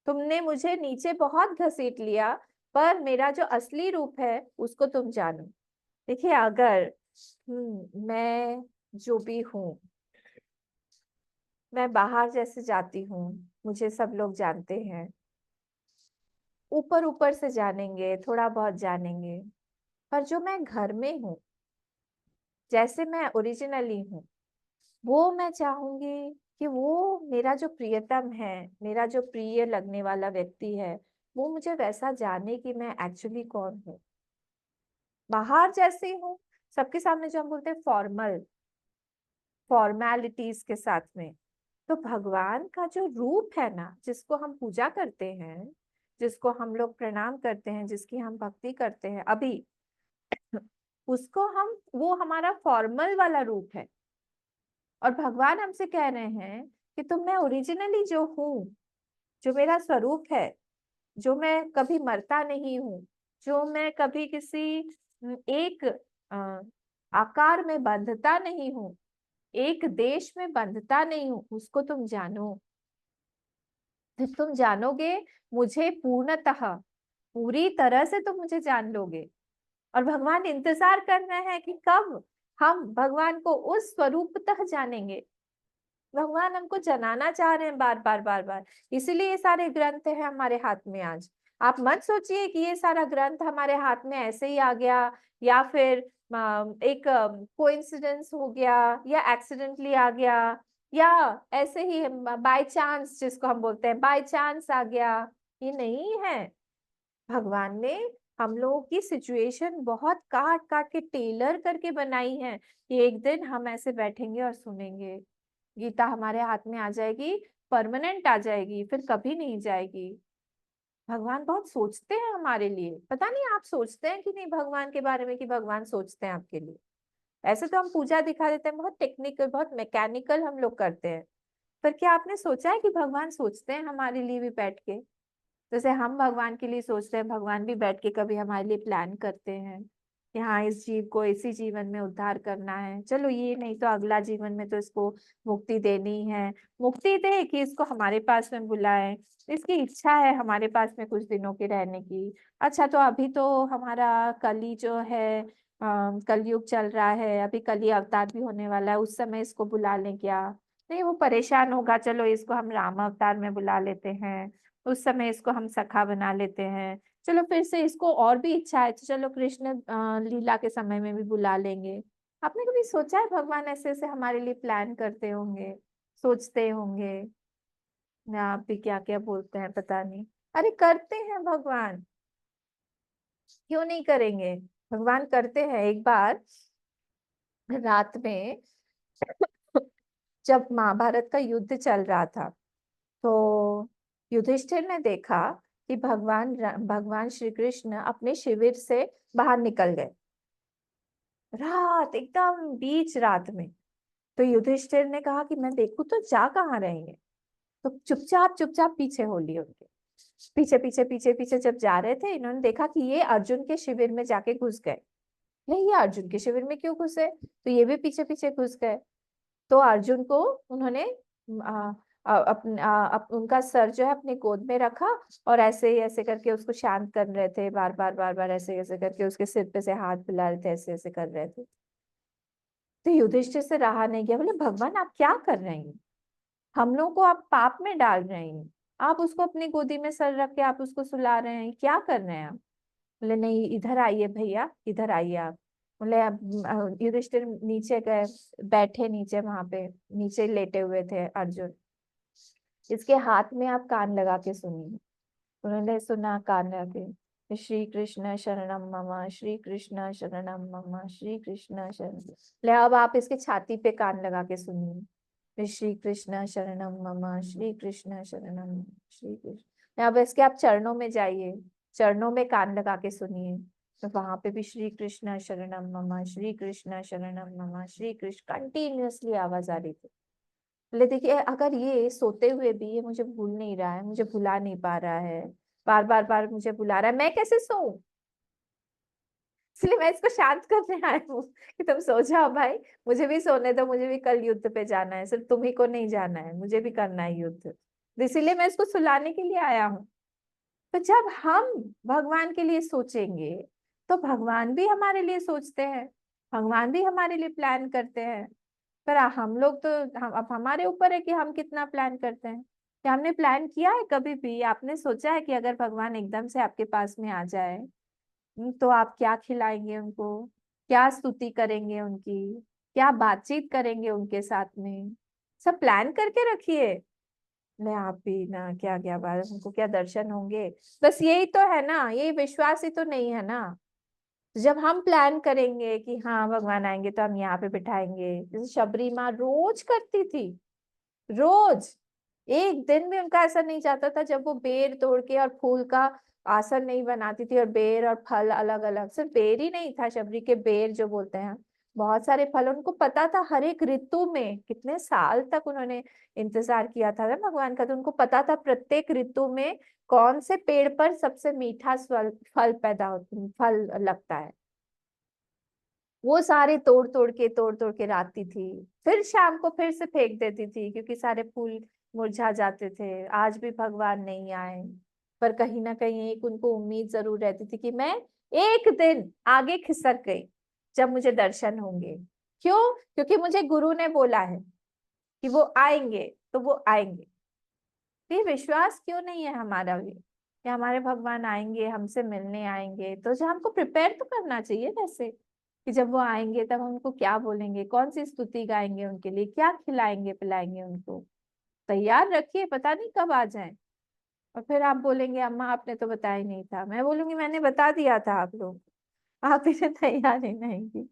तुमने मुझे नीचे बहुत घसीट लिया, पर मेरा जो असली रूप है उसको तुम जानो। देखिए, अगर मैं जो भी हूँ, मैं बाहर जैसे जाती हूँ, मुझे सब लोग जानते हैं, ऊपर ऊपर से जानेंगे, थोड़ा बहुत जानेंगे, पर जो मैं घर में हूँ, जैसे मैं ओरिजिनली हूँ, वो मैं चाहूंगी कि वो मेरा जो प्रियतम है, मेरा जो प्रिय लगने वाला व्यक्ति है, वो मुझे वैसा जाने कि मैं एक्चुअली कौन हूँ। बाहर जैसे हूँ, सबके सामने जो हम बोलते हैं फॉर्मेलिटीज के साथ में, तो भगवान का जो रूप है ना, जिसको हम पूजा करते हैं, जिसको हम लोग प्रणाम करते हैं, जिसकी हम भक्ति करते हैं अभी, उसको हम, वो हमारा फॉर्मल वाला रूप है। और भगवान हमसे कह रहे हैं कि तुम, मैं ओरिजिनली जो हूँ, जो मेरा स्वरूप है, जो मैं कभी मरता नहीं हूँ, जो मैं कभी किसी एक आकार में बंधता नहीं हूँ, एक देश में बंधता नहीं हूँ, उसको तुम जानो। जब तुम जानोगे मुझे पूर्णतः, पूरी तरह से तुम मुझे जान लोगे। और भगवान इंतजार कर रहे हैं कि कब हम भगवान को उस स्वरूप तक जानेंगे। भगवान हमको जनाना चाह रहे हैं बार बार बार बार, इसीलिए ये सारे ग्रंथ है हमारे हाथ में आज। आप मत सोचिए कि ये सारा ग्रंथ हमारे हाथ में ऐसे ही आ गया, या फिर एक कोइंसिडेंस हो गया, या एक्सीडेंटली आ गया, या ऐसे ही बाय चांस, जिसको हम बोलते हैं बाय चांस आ गया। ये नहीं है। भगवान ने हम लोगों की सिचुएशन बहुत काट काट के टेलर करके बनाई है कि एक दिन हम ऐसे बैठेंगे और सुनेंगे, गीता हमारे हाथ में आ जाएगी, परमानेंट आ जाएगी, फिर कभी नहीं जाएगी। भगवान बहुत सोचते हैं हमारे लिए। पता नहीं आप सोचते हैं कि नहीं भगवान के बारे में, कि भगवान सोचते हैं आपके लिए। ऐसे तो हम पूजा दिखा देते हैं, बहुत टेक्निकल, बहुत मैकेनिकल हम लोग करते हैं, पर क्या आपने सोचा है कि भगवान सोचते हैं हमारे लिए भी बैठ के? जैसे हम भगवान के लिए सोचते हैं, भगवान भी बैठ के कभी हमारे लिए प्लान करते हैं कि हाँ, इस जीव को इसी जीवन में उद्धार करना है, चलो ये नहीं तो अगला जीवन में तो इसको मुक्ति देनी है, मुक्ति दे कि इसको हमारे पास में बुलाए, इसकी इच्छा है हमारे पास में कुछ दिनों के रहने की। अच्छा, तो अभी तो हमारा कली जो है, कलयुग चल रहा है, अभी कली अवतार भी होने वाला है, उस समय इसको बुला लें क्या? नहीं, वो परेशान होगा, चलो इसको हम राम अवतार में बुला लेते हैं, उस समय इसको हम सखा बना लेते हैं, चलो फिर से इसको और भी इच्छा है तो चलो कृष्ण लीला के समय में भी बुला लेंगे। आपने कभी सोचा है भगवान ऐसे ऐसे हमारे लिए प्लान करते होंगे, सोचते होंगे? ना, आप भी क्या क्या बोलते हैं पता नहीं। अरे करते हैं भगवान, क्यों नहीं करेंगे? भगवान करते हैं। एक बार रात में जब महाभारत का युद्ध चल रहा था, तो युधिष्ठिर ने देखा कि भगवान श्री कृष्ण अपने शिविर से बाहर निकल गए, रात, एकदम बीच रात में। तो युधिष्ठिर ने कहा कि मैं देखूं तो जा कहाँ रहे हैं, तो चुपचाप चुपचाप पीछे हो लिए उनके। पीछे पीछे पीछे पीछे जब जा रहे थे, इन्होंने देखा कि ये अर्जुन के शिविर में जाके घुस गए। ये अर्जुन के शिविर में क्यों घुसे? तो ये भी पीछे पीछे घुस गए। तो अर्जुन को उन्होंने उनका सर जो है अपनी गोद में रखा और ऐसे ही ऐसे करके उसको शांत कर रहे थे, बार बार बार बार ऐसे ऐसे करके उसके सिर पे से हाथ हिला रहे थे, ऐसे ऐसे कर रहे थे। तो युधिष्ठिर से रहा नहीं गया, बोले भगवान आप क्या कर रहे हैं? हम लोग को आप पाप में डाल रहे हैं, आप उसको अपनी गोदी में सर रख के आप उसको सुला रहे हैं, क्या कर रहे हैं आप? बोले नहीं, इधर आइए भैया, इधर आइए आप। बोले अब युधिष्ठिर नीचे गए, बैठे नीचे, वहां पे नीचे लेटे हुए थे अर्जुन। इसके हाथ में आप कान लगा के सुनिए। उन्होंने सुना कान लगा, श्री कृष्ण शरणम मम, श्री कृष्ण शरणम मम, श्री कृष्ण शरण। ले अब आप इसके छाती पे कान लगा के सुनिए, श्री कृष्ण शरणम मम, श्री कृष्ण शरणम, श्री कृष्ण। अब इसके आप चरणों में जाइए, चरणों में कान लगा के सुनिए, तो वहां पे भी श्री कृष्ण शरणम मम, श्री कृष्ण शरणम मम, श्री कृष्ण कंटिन्यूअसली आवाज आ रही थी। बोले देखिए, अगर ये सोते हुए भी ये मुझे भूल नहीं रहा है, मुझे भुला नहीं पा रहा है, बार बार बार मुझे बुला रहा है, मैं कैसे सोऊं? इसलिए मैं इसको शांत करने आई हूँ कि तुम सो जाओ भाई, मुझे भी सोने दो, मुझे भी कल युद्ध पे जाना है, सिर्फ तुम ही को नहीं जाना है, मुझे भी करना है युद्ध, तो इसीलिए मैं इसको सुलाने के लिए आया हूँ। तो जब हम भगवान के लिए सोचेंगे तो भगवान भी हमारे लिए सोचते हैं, भगवान भी हमारे लिए प्लान करते हैं। पर हम लोग तो अब हमारे ऊपर है कि हम कितना प्लान करते हैं। क्या हमने प्लान किया है कभी भी? आपने सोचा है कि अगर भगवान एकदम से आपके पास में आ जाए तो आप क्या खिलाएंगे उनको, क्या स्तुति करेंगे उनकी, क्या बातचीत करेंगे उनके साथ में? सब प्लान करके रखिए। मैं आप भी ना, क्या क्या बात, उनको क्या दर्शन होंगे? बस यही तो है ना, यही विश्वास ही तो नहीं है ना। जब हम प्लान करेंगे कि हाँ भगवान आएंगे तो हम यहाँ पे बिठाएंगे, जैसे शबरी माँ रोज करती थी, रोज, एक दिन भी उनका ऐसा नहीं जाता था जब वो बेर तोड़ के और फूल का आसन नहीं बनाती थी, और बेर और फल अलग अलग, सिर्फ बेर ही नहीं था, शबरी के बेर जो बोलते हैं, बहुत सारे फल उनको पता था। हर एक ऋतु में कितने साल तक उन्होंने इंतजार किया था ना भगवान का, तो उनको पता था प्रत्येक ऋतु में कौन से पेड़ पर सबसे मीठा फल पैदा होता, फल लगता है। वो सारे तोड़ तोड़ के लाती थी, फिर शाम को फिर से फेंक देती थी, क्योंकि सारे फूल मुरझा जाते थे। आज भी भगवान नहीं आए, पर कहीं ना कहीं एक उनको उम्मीद जरूर रहती थी कि मैं एक दिन आगे खिसक गई जब मुझे दर्शन होंगे। क्यों? क्योंकि मुझे गुरु ने बोला है कि वो आएंगे, तो वो आएंगे। ये विश्वास क्यों नहीं है हमारा भी कि हमारे भगवान आएंगे, हमसे मिलने आएंगे? तो जो हमको प्रिपेयर तो करना चाहिए वैसे, कि जब वो आएंगे तब हम उनको क्या बोलेंगे, कौन सी स्तुति गाएंगे उनके लिए, क्या खिलाएंगे पिलाएंगे उनको। तैयार रखिए, पता नहीं कब आ जाए। और फिर आप बोलेंगे अम्मा आपने तो बताया ही नहीं था। मैं बोलूंगी मैंने बता दिया था, आप लोग, आप इसे तैयारी नहीं की।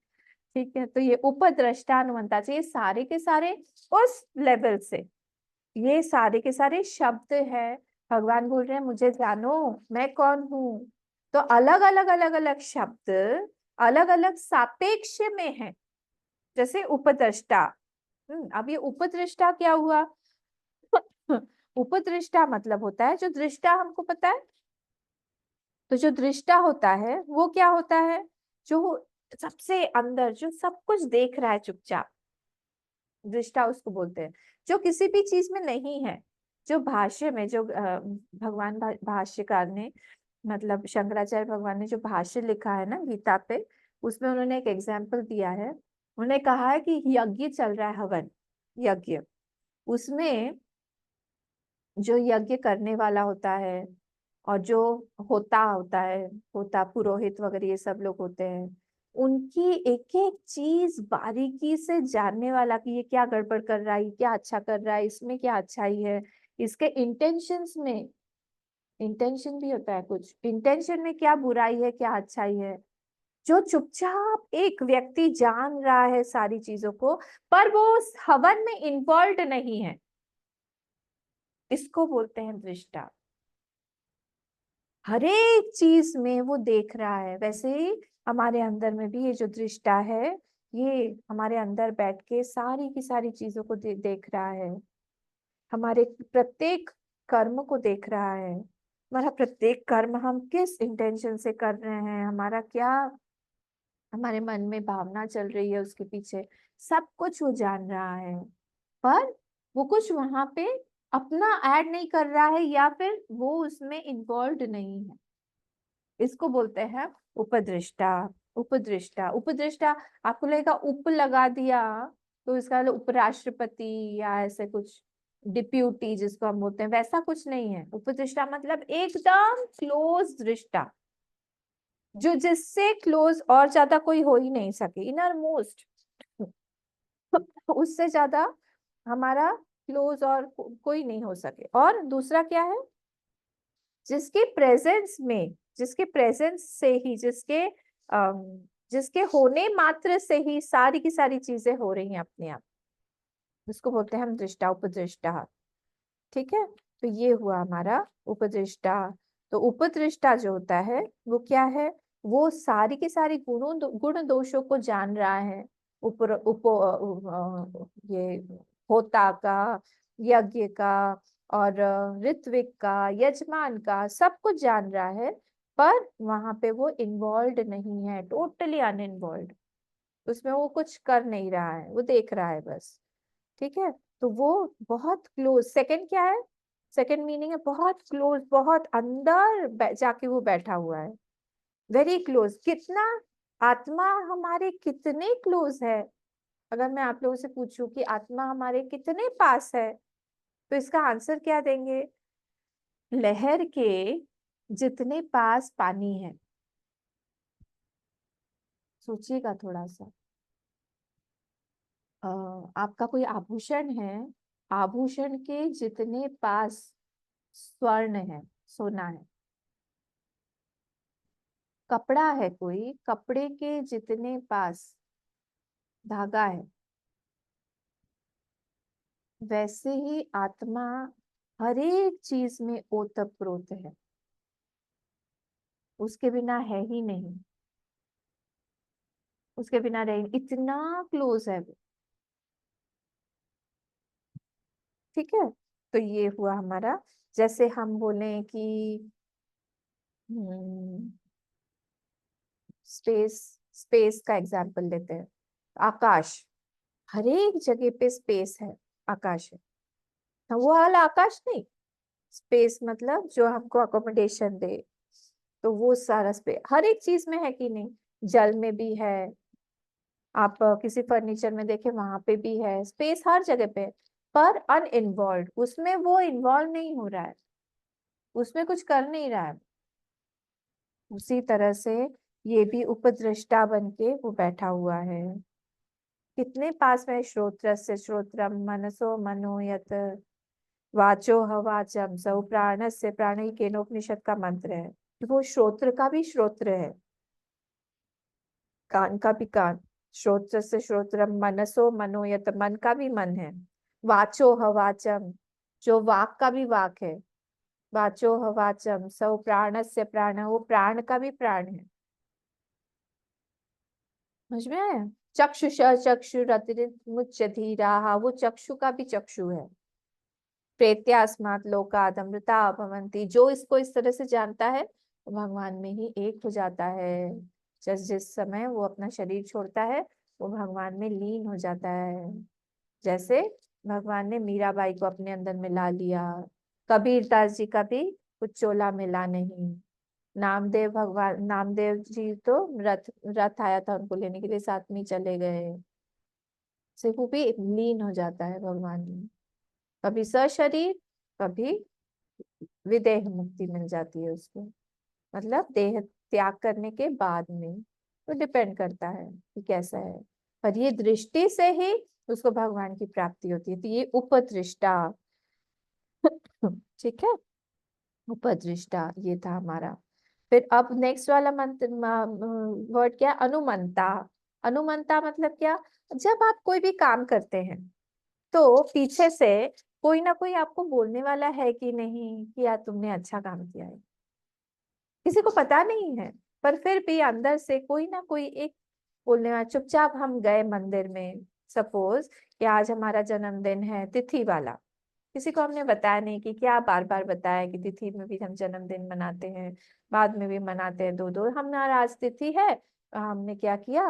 ठीक है, तो ये उपद्रष्टा अनुमंता चाहिए, सारे के सारे उस लेवल से, ये सारे के सारे शब्द है। भगवान बोल रहे हैं मुझे जानो, मैं कौन हूँ। तो अलग अलग अलग अलग शब्द अलग अलग सापेक्ष में है, जैसे उपद्रष्टा। अब ये उपद्रष्टा क्या हुआ? उपद्रष्टा मतलब होता है जो दृष्टा, हमको पता है। तो जो दृष्टा होता है वो क्या होता है? जो सबसे अंदर, जो सब कुछ देख रहा है चुपचाप, दृष्टा उसको बोलते हैं। जो किसी भी चीज में नहीं है, जो भाष्य में, जो भगवान भाष्यकार ने, मतलब शंकराचार्य भगवान ने जो भाष्य लिखा है ना गीता पे, उसमें उन्होंने एक एग्जाम्पल दिया है। उन्होंने कहा है कि यज्ञ चल रहा है, हवन यज्ञ, उसमें जो यज्ञ करने वाला होता है और जो होता है, होता पुरोहित वगैरह ये सब लोग होते हैं, उनकी एक एक चीज बारीकी से जानने वाला कि ये क्या गड़बड़ कर रहा है, ये क्या अच्छा कर रहा है, इसमें क्या अच्छाई है, इसके इंटेंशंस में, इंटेंशन भी होता है कुछ, इंटेंशन में क्या बुराई है क्या अच्छाई है, जो चुपचाप एक व्यक्ति जान रहा है सारी चीजों को, पर वो उस हवन में इन्वॉल्व नहीं है, इसको बोलते हैं दृष्टा। हर एक चीज में वो देख रहा है। वैसे ही हमारे अंदर में भी ये जो दृष्टा है, ये हमारे अंदर बैठ के सारी की सारी चीजों को देख रहा है, हमारे प्रत्येक कर्म को देख रहा है, हमारा प्रत्येक कर्म हम किस इंटेंशन से कर रहे हैं, हमारा क्या हमारे मन में भावना चल रही है उसके पीछे, सब कुछ वो जान रहा है। पर वो कुछ वहां पे अपना ऐड नहीं कर रहा है या फिर वो उसमें इन्वॉल्व नहीं है। इसको बोलते हैं उपदृष्टा। उपदृष्टा उपदृष्टा, आपको लगेगा उप लगा दिया तो इसका मतलब उपराष्ट्रपति या ऐसे कुछ डिप्यूटी जिसको हम बोलते हैं, वैसा कुछ नहीं है। उपदृष्टा मतलब एकदम क्लोज दृष्टा, जो जिससे क्लोज और ज्यादा कोई हो ही नहीं सके, इनर मोस्ट, उससे ज्यादा हमारा क्लोज और कोई नहीं हो सके। और दूसरा क्या है, जिसके प्रेजेंस में, जिसके प्रेजेंस से ही, जिसके होने मात्र से ही सारी की सारी चीजें हो रही हैं अपने आप, उसको बोलते हैं हम दृष्टा, उपदृष्टा। ठीक है, तो ये हुआ हमारा उपदृष्टा। तो उपदृष्टा जो होता है वो क्या है, वो सारी की सारी गुण दोषों को जान रहा है। ये होता का, यज्ञ का और ऋत्विक का, यजमान का, सब कुछ जान रहा है, पर वहां पे वो इन्वॉल्व नहीं है, टोटली अनइन्वॉल्व। उसमें वो कुछ कर नहीं रहा है, वो देख रहा है बस। ठीक है, तो वो बहुत क्लोज। सेकंड क्या है, सेकंड मीनिंग है बहुत क्लोज, बहुत अंदर जाके वो बैठा हुआ है, वेरी क्लोज। कितना आत्मा हमारे कितने क्लोज है, अगर मैं आप लोगों से पूछूं कि आत्मा हमारे कितने पास है, तो इसका आंसर क्या देंगे, लहर के जितने पास पानी है। सोचिएगा थोड़ा सा। आपका कोई आभूषण है, आभूषण के जितने पास स्वर्ण है, सोना है। कपड़ा है कोई, कपड़े के जितने पास धागा है। वैसे ही आत्मा हर एक चीज में ओतप्रोत है, उसके बिना है ही नहीं, उसके बिना रहे, इतना क्लोज है वो। ठीक है, तो ये हुआ हमारा, जैसे हम बोले कि स्पेस, स्पेस का एग्जाम्पल लेते हैं, आकाश, हर एक जगह पे स्पेस है, आकाश है। हाँ, वो वाला आकाश नहीं, स्पेस मतलब जो हमको अकोमोडेशन दे, तो वो सारा स्पेस हर एक चीज में है कि नहीं, जल में भी है, आप किसी फर्नीचर में देखें वहां पे भी है, स्पेस हर जगह पे है, पर अनइन्वॉल्व, उसमें वो इन्वॉल्व नहीं हो रहा है, उसमें कुछ कर नहीं रहा है। उसी तरह से ये भी उपदृष्टा बन के वो बैठा हुआ है। कितने पास में, श्रोत्रस्य श्रोत्रम, मनसो मनोयत, वाचो हवाचम सौ प्राणस्य प्राण, ही केनोपनिषद का मंत्र है। वो श्रोत्र का भी श्रोत्र है, कान का भी कान, श्रोत्र से श्रोत्रम, मनसो मनोयत, मन का भी मन है, वाचो हवाचम, जो वाक का भी वाक है, वाचो हवाचम सौ प्राणस्य प्राण, वो प्राण का भी प्राण है। समझ में आया, चक्षुष चक्षुरतिरिक्त धीरा, वो चक्षु का भी चक्षु है। प्रेत्यास्मात् लोकात् अमृता भवन्ति, जो इसको इस तरह से जानता है वो भगवान में ही एक हो जाता है। जिस समय वो अपना शरीर छोड़ता है वो भगवान में लीन हो जाता है। जैसे भगवान ने मीराबाई को अपने अंदर मिला लिया, कबीरदास जी का भी कुछ चोला मिला नहीं, नामदेव, भगवान नामदेव जी तो रथ रथ आया था उनको लेने के लिए, साथ में चले गए, से वो भी लीन हो जाता है भगवान में। कभी सशरीर, कभी विदेह मुक्ति मिल जाती है उसको, मतलब देह त्याग करने के बाद में, तो डिपेंड करता है कि कैसा है, पर ये दृष्टि से ही उसको भगवान की प्राप्ति होती है। तो ये उपदृष्टा, ठीक है, उपदृष्टा ये था हमारा। फिर अब नेक्स्ट वाला मंत्र वर्ड क्या, अनुमंता। अनुमंता मतलब क्या, जब आप कोई भी काम करते हैं तो पीछे से कोई ना कोई आपको बोलने वाला है कि नहीं कि यार तुमने अच्छा काम किया है, किसी को पता नहीं है, पर फिर भी अंदर से कोई ना कोई एक बोलने वाला। चुपचाप हम गए मंदिर में, सपोज कि आज हमारा जन्मदिन है तिथि वाला, किसी को हमने बताया नहीं कि क्या बार बार बताया कि तिथि में भी हम जन्मदिन मनाते हैं, बाद में भी मनाते हैं, दो दो। हमारा आज तिथि है, हमने क्या किया,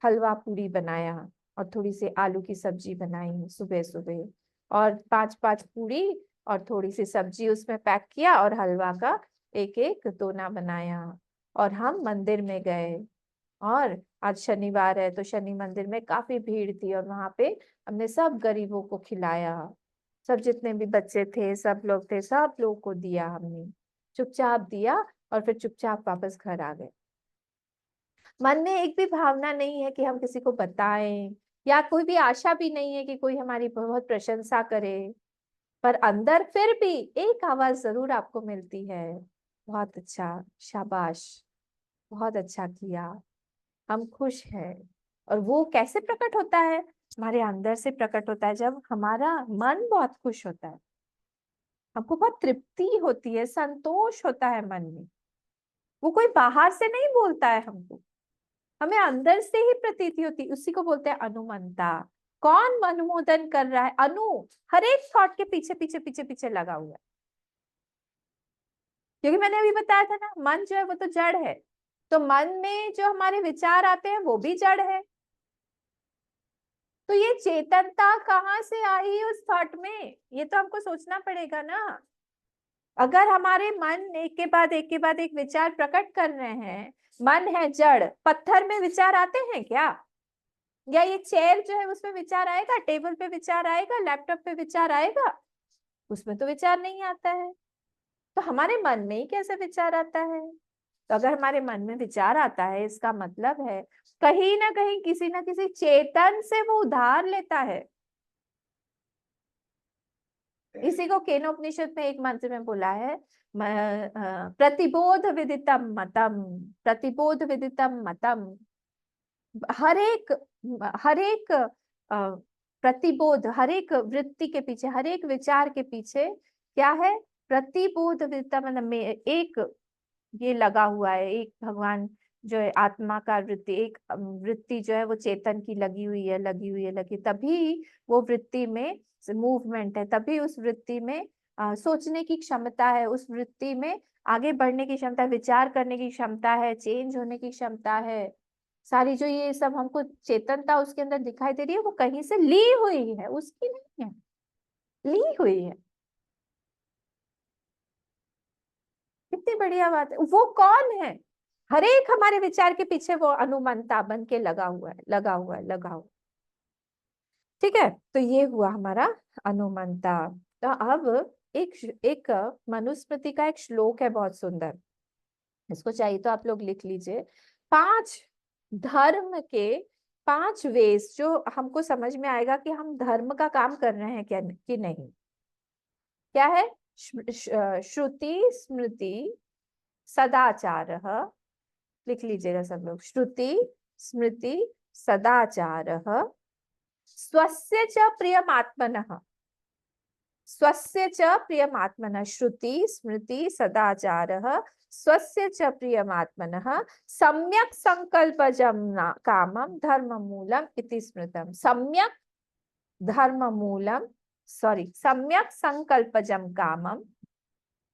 हलवा पूरी बनाया और थोड़ी सी आलू की सब्जी बनाई सुबह सुबह, और 5-5 पूरी और थोड़ी सी सब्जी उसमें पैक किया और हलवा का एक एक दोना बनाया, और हम मंदिर में गए। और आज शनिवार है तो शनि मंदिर में काफी भीड़ थी, और वहां पे हमने सब गरीबों को खिलाया, सब जितने भी बच्चे थे, सब लोग थे, सब लोग को दिया हमने, चुपचाप दिया, और फिर चुपचाप वापस घर आ गए। मन में एक भी भावना नहीं है कि हम किसी को बताएं, या कोई भी आशा भी नहीं है कि कोई हमारी बहुत प्रशंसा करे, पर अंदर फिर भी एक आवाज जरूर आपको मिलती है, बहुत अच्छा, शाबाश, बहुत अच्छा किया, हम खुश हैं। और वो कैसे प्रकट होता है, हमारे अंदर से प्रकट होता है, जब हमारा मन बहुत खुश होता है, हमको बहुत तृप्ति होती है, संतोष होता है मन में। वो कोई बाहर से नहीं बोलता है हमको, हमें अंदर से ही प्रतीति होती है। उसी को बोलते हैं अनुमंता। कौन अनुमोदन कर रहा है, अनु हर एक थॉट के पीछे पीछे पीछे पीछे लगा हुआ है। क्योंकि मैंने अभी बताया था ना, मन जो है वो तो जड़ है, तो मन में जो हमारे विचार आते हैं वो भी जड़ है। तो ये चेतनता कहाँ से आई उस थॉट में, ये तो हमको सोचना पड़ेगा ना। अगर हमारे मन एक के बाद एक के बाद एक विचार प्रकट कर रहे हैं, मन है जड़, पत्थर में विचार आते हैं क्या? या ये चेयर जो है उसमें विचार आएगा, टेबल पे विचार आएगा, लैपटॉप पे विचार आएगा? उसमें तो विचार नहीं आता है। तो हमारे मन में ही कैसे विचार आता है? तो अगर हमारे मन में विचार आता है, इसका मतलब है कहीं ना कहीं किसी ना किसी चेतन से वो उधार लेता है। इसी को केनोपनिषद में एक मंत्र में बोला है, प्रतिबोध विदितम मतम, प्रतिबोध विदितम मतम। हर एक प्रतिबोध, हर एक वृत्ति के पीछे, हर एक विचार के पीछे क्या है, प्रतिबोध विदितम, मतलब एक ये लगा हुआ है, एक भगवान जो है आत्मा का वृत्ति, एक वृत्ति जो है वो चेतन की लगी हुई है, लगी हुई है, लगी, तभी वो वृत्ति में मूवमेंट है, तभी उस वृत्ति में सोचने की क्षमता है, उस वृत्ति में आगे बढ़ने की क्षमता है, विचार करने की क्षमता है, चेंज होने की क्षमता है। सारी जो ये सब हमको चेतनता उसके अंदर दिखाई दे रही है, वो कहीं से ली हुई है, उसकी नहीं है, ली हुई है। कितनी बढ़िया बात है। वो कौन है? हर एक हमारे विचार के पीछे वो अनुमंता बन के लगा हुआ है, लगा हुआ है, लगा हुआ। ठीक है, तो ये हुआ हमारा अनुमंता। तो अब एक मनुस्मृति का एक श्लोक है बहुत सुंदर, इसको चाहिए तो आप लोग लिख लीजिए। 5 धर्म के 5 वेज जो हमको समझ में आएगा कि हम धर्म का काम कर रहे हैं क्या कि नहीं। क्या है? श्रुति स्मृति सदाचार, लिख लीजिएगा सब लोग। श्रुति स्मृति सदाचार स्वस्य च प्रियमात्मनः, स्वस्य च प्रियमात्मनः, श्रुति स्मृति सदाचारः स्वस्य च प्रियमात्मनः सम्यक् संकल्पजं कामं धर्ममूलम् इति स्मृतम्। सम्यक् धर्ममूलम्, सम्यक् संकल्पजं कामं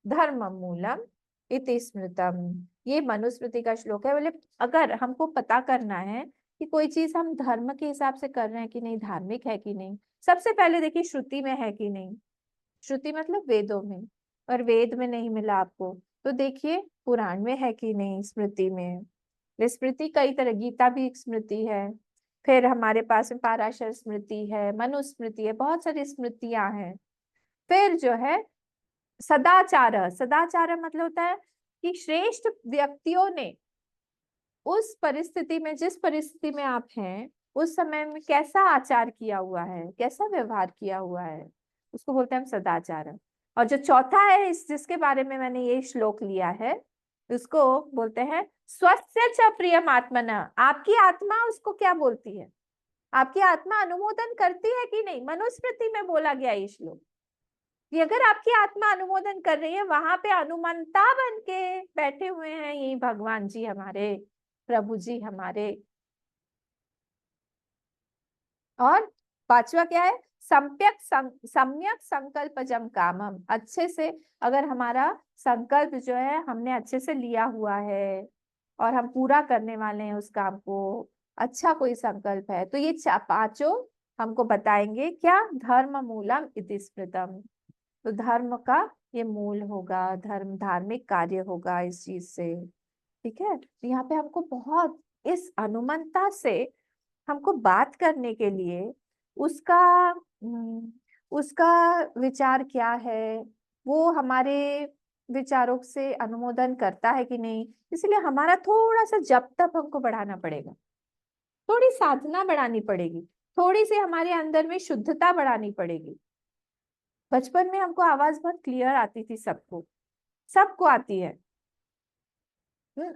धर्ममूलम् इति स्मृतम्। ये मनुस्मृति का श्लोक है। बोले अगर हमको पता करना है कि कोई चीज हम धर्म के हिसाब से कर रहे हैं कि नहीं, धार्मिक है कि नहीं, सबसे पहले देखिए श्रुति में है कि नहीं। श्रुति मतलब वेदों में, और वेद में नहीं मिला आपको तो देखिए पुराण में है कि नहीं, स्मृति में। स्मृति कई तरह, गीता भी एक स्मृति है, फिर हमारे पास में पाराशर स्मृति है, मनुस्मृति है, बहुत सारी स्मृतियां हैं। फिर जो है सदाचार, सदाचार मतलब होता है कि श्रेष्ठ व्यक्तियों ने उस परिस्थिति में, जिस परिस्थिति में आप हैं उस समय में कैसा आचार किया हुआ है, कैसा व्यवहार किया हुआ है, उसको बोलते हैं हम सदाचार। और जो चौथा है जिसके बारे में मैंने ये श्लोक लिया है, उसको बोलते हैं स्वस्य च प्रियमात्मना। आपकी आत्मा उसको क्या बोलती है, आपकी आत्मा अनुमोदन करती है कि नहीं। मनुस्मृति में बोला गया ये श्लोक कि अगर आपकी आत्मा अनुमोदन कर रही है, वहां पे अनुमंता बन के बैठे हुए हैं ये भगवान जी हमारे, प्रभु जी हमारे। और 5वां क्या है? सम्यक संकल्पजम कामम, अच्छे से अगर हमारा संकल्प जो है हमने अच्छे से लिया हुआ है और हम पूरा करने वाले हैं उस काम को, अच्छा कोई संकल्प है, तो ये पांचों हमको बताएंगे क्या, धर्म मूलम इति स्मृतम। तो धर्म का ये मूल होगा, धर्म धार्मिक कार्य होगा इस चीज से। ठीक है, तो यहाँ पे हमको बहुत इस अनुमंता से हमको बात करने के लिए उसका उसका विचार क्या है, वो हमारे विचारों से अनुमोदन करता है कि नहीं, इसलिए हमारा थोड़ा सा जप तप हमको बढ़ाना पड़ेगा, थोड़ी साधना बढ़ानी पड़ेगी, थोड़ी सी हमारे अंदर में शुद्धता बढ़ानी पड़ेगी। बचपन में हमको आवाज बहुत क्लियर आती थी, सबको सबको आती है।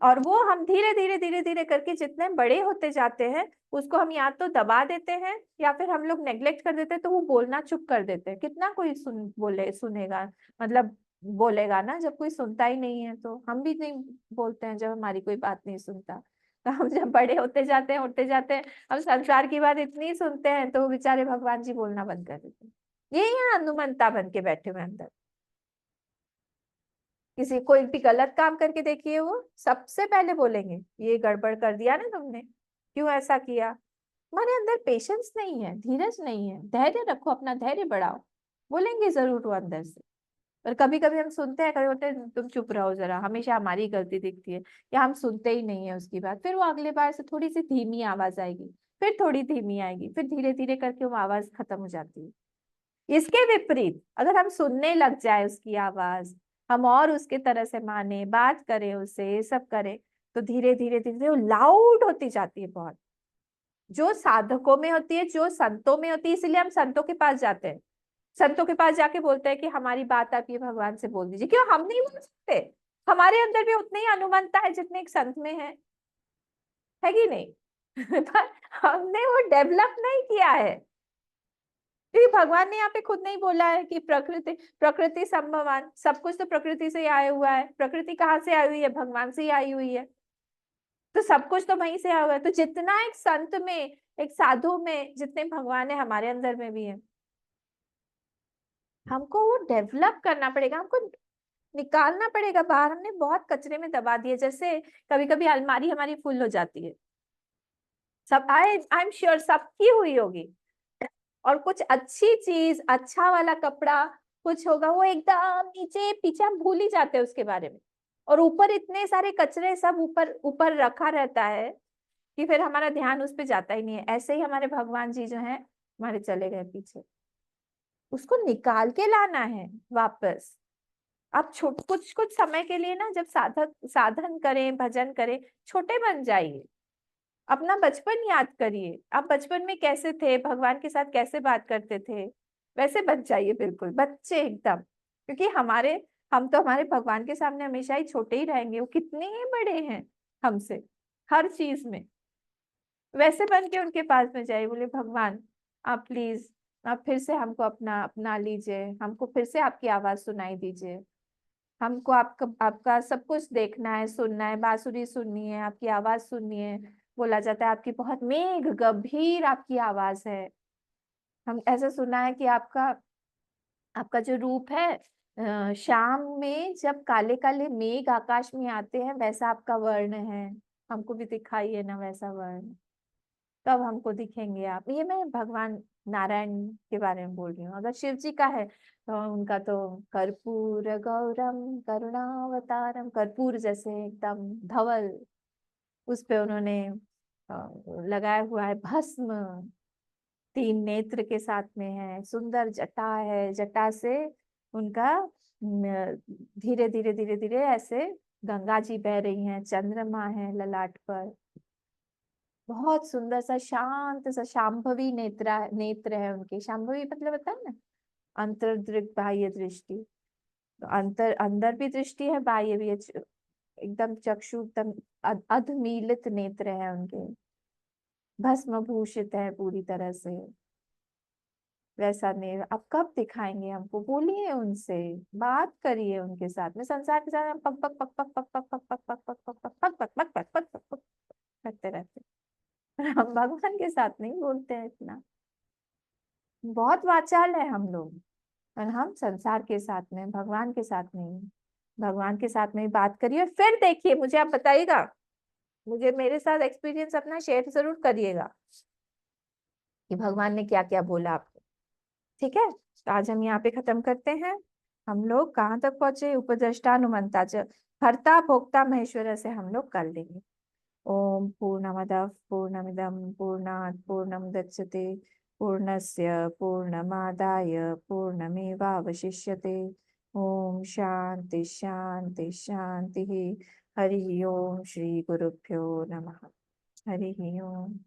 और वो हम धीरे धीरे धीरे धीरे करके जितने बड़े होते जाते हैं उसको हम या तो दबा देते हैं या फिर हम लोग नेग्लेक्ट कर देते हैं, तो वो बोलना चुप कर देते हैं। कितना कोई सुनेगा, मतलब बोलेगा ना, जब कोई सुनता ही नहीं है तो हम भी नहीं बोलते हैं जब हमारी कोई बात नहीं सुनता। तो हम जब बड़े होते जाते हैं, उठते जाते हैं, हम संसार की बात इतनी सुनते हैं तो बेचारे भगवान जी बोलना बंद कर देते हैं। ये यहाँ अनुमंता बन के बैठे हुए अंदर। किसी कोई भी गलत काम करके देखिए, वो सबसे पहले बोलेंगे ये गड़बड़ कर दिया ना तुमने, क्यों ऐसा किया। हमारे अंदर पेशेंस नहीं है, धीरज नहीं है, धैर्य रखो, अपना धैर्य बढ़ाओ, बोलेंगे जरूर वो अंदर से। और कभी कभी हम सुनते हैं, कभी बोलते हैं तुम चुप रहो जरा, हमेशा हमारी गलती दिखती है, या हम सुनते ही नहीं है उसकी बात। फिर वो अगले बार से थोड़ी सी धीमी आवाज आएगी, फिर थोड़ी धीमी आएगी, फिर धीरे धीरे करके वो आवाज खत्म हो जाती है। इसके विपरीत अगर हम सुनने लग जाए उसकी आवाज, हम और उसके तरह से माने, बात करें उससे, ये सब करें, तो धीरे धीरे धीरे वो लाउड होती जाती है बहुत, जो साधकों में होती है, जो संतों में होती है। इसलिए हम संतों के पास जाते हैं, संतों के पास जाके बोलते हैं कि हमारी बात आप ये भगवान से बोल दीजिए। क्यों, हम नहीं बोल सकते? हमारे अंदर भी उतनी ही अनुमंता है जितने एक संत में है कि नहीं? पर हमने वो डेवलप नहीं किया है, क्योंकि भगवान ने यहाँ पे खुद नहीं बोला है कि प्रकृति प्रकृति संभवान, सब कुछ तो प्रकृति से ही आया हुआ है। प्रकृति कहाँ से आई हुई है? भगवान से ही आई हुई है। तो सब कुछ तो वहीं से आया हुआ है। तो जितना एक संत में, एक साधु में जितने भगवान है, हमारे अंदर में भी है। हमको वो डेवलप करना पड़ेगा, हमको निकालना पड़ेगा बाहर। हमने बहुत कचरे में दबा दिए। जैसे कभी कभी अलमारी हमारी फुल हो जाती है, सब आई एम श्योर सबकी हुई होगी, और कुछ अच्छी चीज, अच्छा वाला कपड़ा कुछ होगा, वो एकदम नीचे पीछे हम भूल ही जाते हैं उसके बारे में, और ऊपर इतने सारे कचरे सब ऊपर ऊपर रखा रहता है कि फिर हमारा ध्यान उस पे जाता ही नहीं है। ऐसे ही हमारे भगवान जी जो है हमारे चले गए पीछे, उसको निकाल के लाना है वापस। आप कुछ कुछ समय के लिए ना, जब साधन करें, भजन करें, छोटे बन जाइए, अपना बचपन याद करिए। आप बचपन में कैसे थे, भगवान के साथ कैसे बात करते थे, वैसे बच जाइए, बिल्कुल बच्चे एकदम। क्योंकि हम तो हमारे भगवान के सामने हमेशा ही छोटे ही रहेंगे। वो कितने ही बड़े हैं हमसे हर चीज में। वैसे बन के उनके पास में जाइए, बोले भगवान आप प्लीज, आप फिर से हमको अपना लीजिए, हमको फिर से आपकी आवाज सुनाई दीजिए। हमको आपका सब कुछ देखना है, सुनना है, बांसुरी सुननी है, आपकी आवाज सुननी है। बोला जाता है आपकी बहुत मेघ गंभीर आपकी आवाज है। हम ऐसा सुना है कि आपका जो रूप है, शाम में जब काले काले मेघ आकाश में आते हैं, वैसा आपका वर्ण है। हमको भी दिखाइए ना वैसा वर्ण, तब हमको दिखेंगे आप। ये मैं भगवान नारायण के बारे में बोल रही हूँ। अगर शिव जी का है तो उनका तो कर्पूर गौरम करुणावतारम, कर्पूर जैसे एकदम धवल, उस पे उन्होंने लगाया हुआ है भस्म, 3 नेत्र के साथ में है, सुंदर जटा है, जटा से उनका धीरे धीरे धीरे धीरे ऐसे गंगा जी बह रही हैं, चंद्रमा है ललाट पर, बहुत सुंदर सा शांत सा शांभवी नेत्र है उनके। शांभवी मतलब होता है ना अंतर्दृक बाह्य दृष्टि, तो अंदर भी दृष्टि है, बाह्य भी है, एकदम चक्षु एकदम अधमीलित नेत्र है उनके, भस्म भूषित है पूरी तरह से। वैसा नहीं, अब कब दिखाएंगे हमको? बोलिए उनसे, बात करिए उनके साथ में। संसार के साथ हम पक पक पक पक पक पक पक पक पक पक पक पक पक पक पक पक पक पक करते रहते, हम भगवान के साथ नहीं बोलते हैं इतना। बहुत वाचाल है हम लोग, पर हम संसार के साथ में, भगवान के साथ नहीं। भगवान के साथ में बात करिए, फिर देखिए, मुझे आप बताइएगा, मुझे मेरे साथ एक्सपीरियंस अपना शेयर जरूर करिएगा कि भगवान ने क्या क्या बोला आपको। ठीक है, तो आज हम यहाँ पे खत्म करते हैं। हम लोग कहाँ तक पहुंचे? उपद्रष्टानुमंता च, हर्ता भोक्ता महेश्वर से हम लोग कर लेंगे। ओम पूर्णमदः पूर्णमिदं पूर्णात् पूर्णमुदच्यते पूर्णस्य पूर्णमादाय पूर्णमेवावशिष्यते। ओम शांति शांति शांति। हरि ओम। श्री गुरुभ्यो नमः। हरि ओम।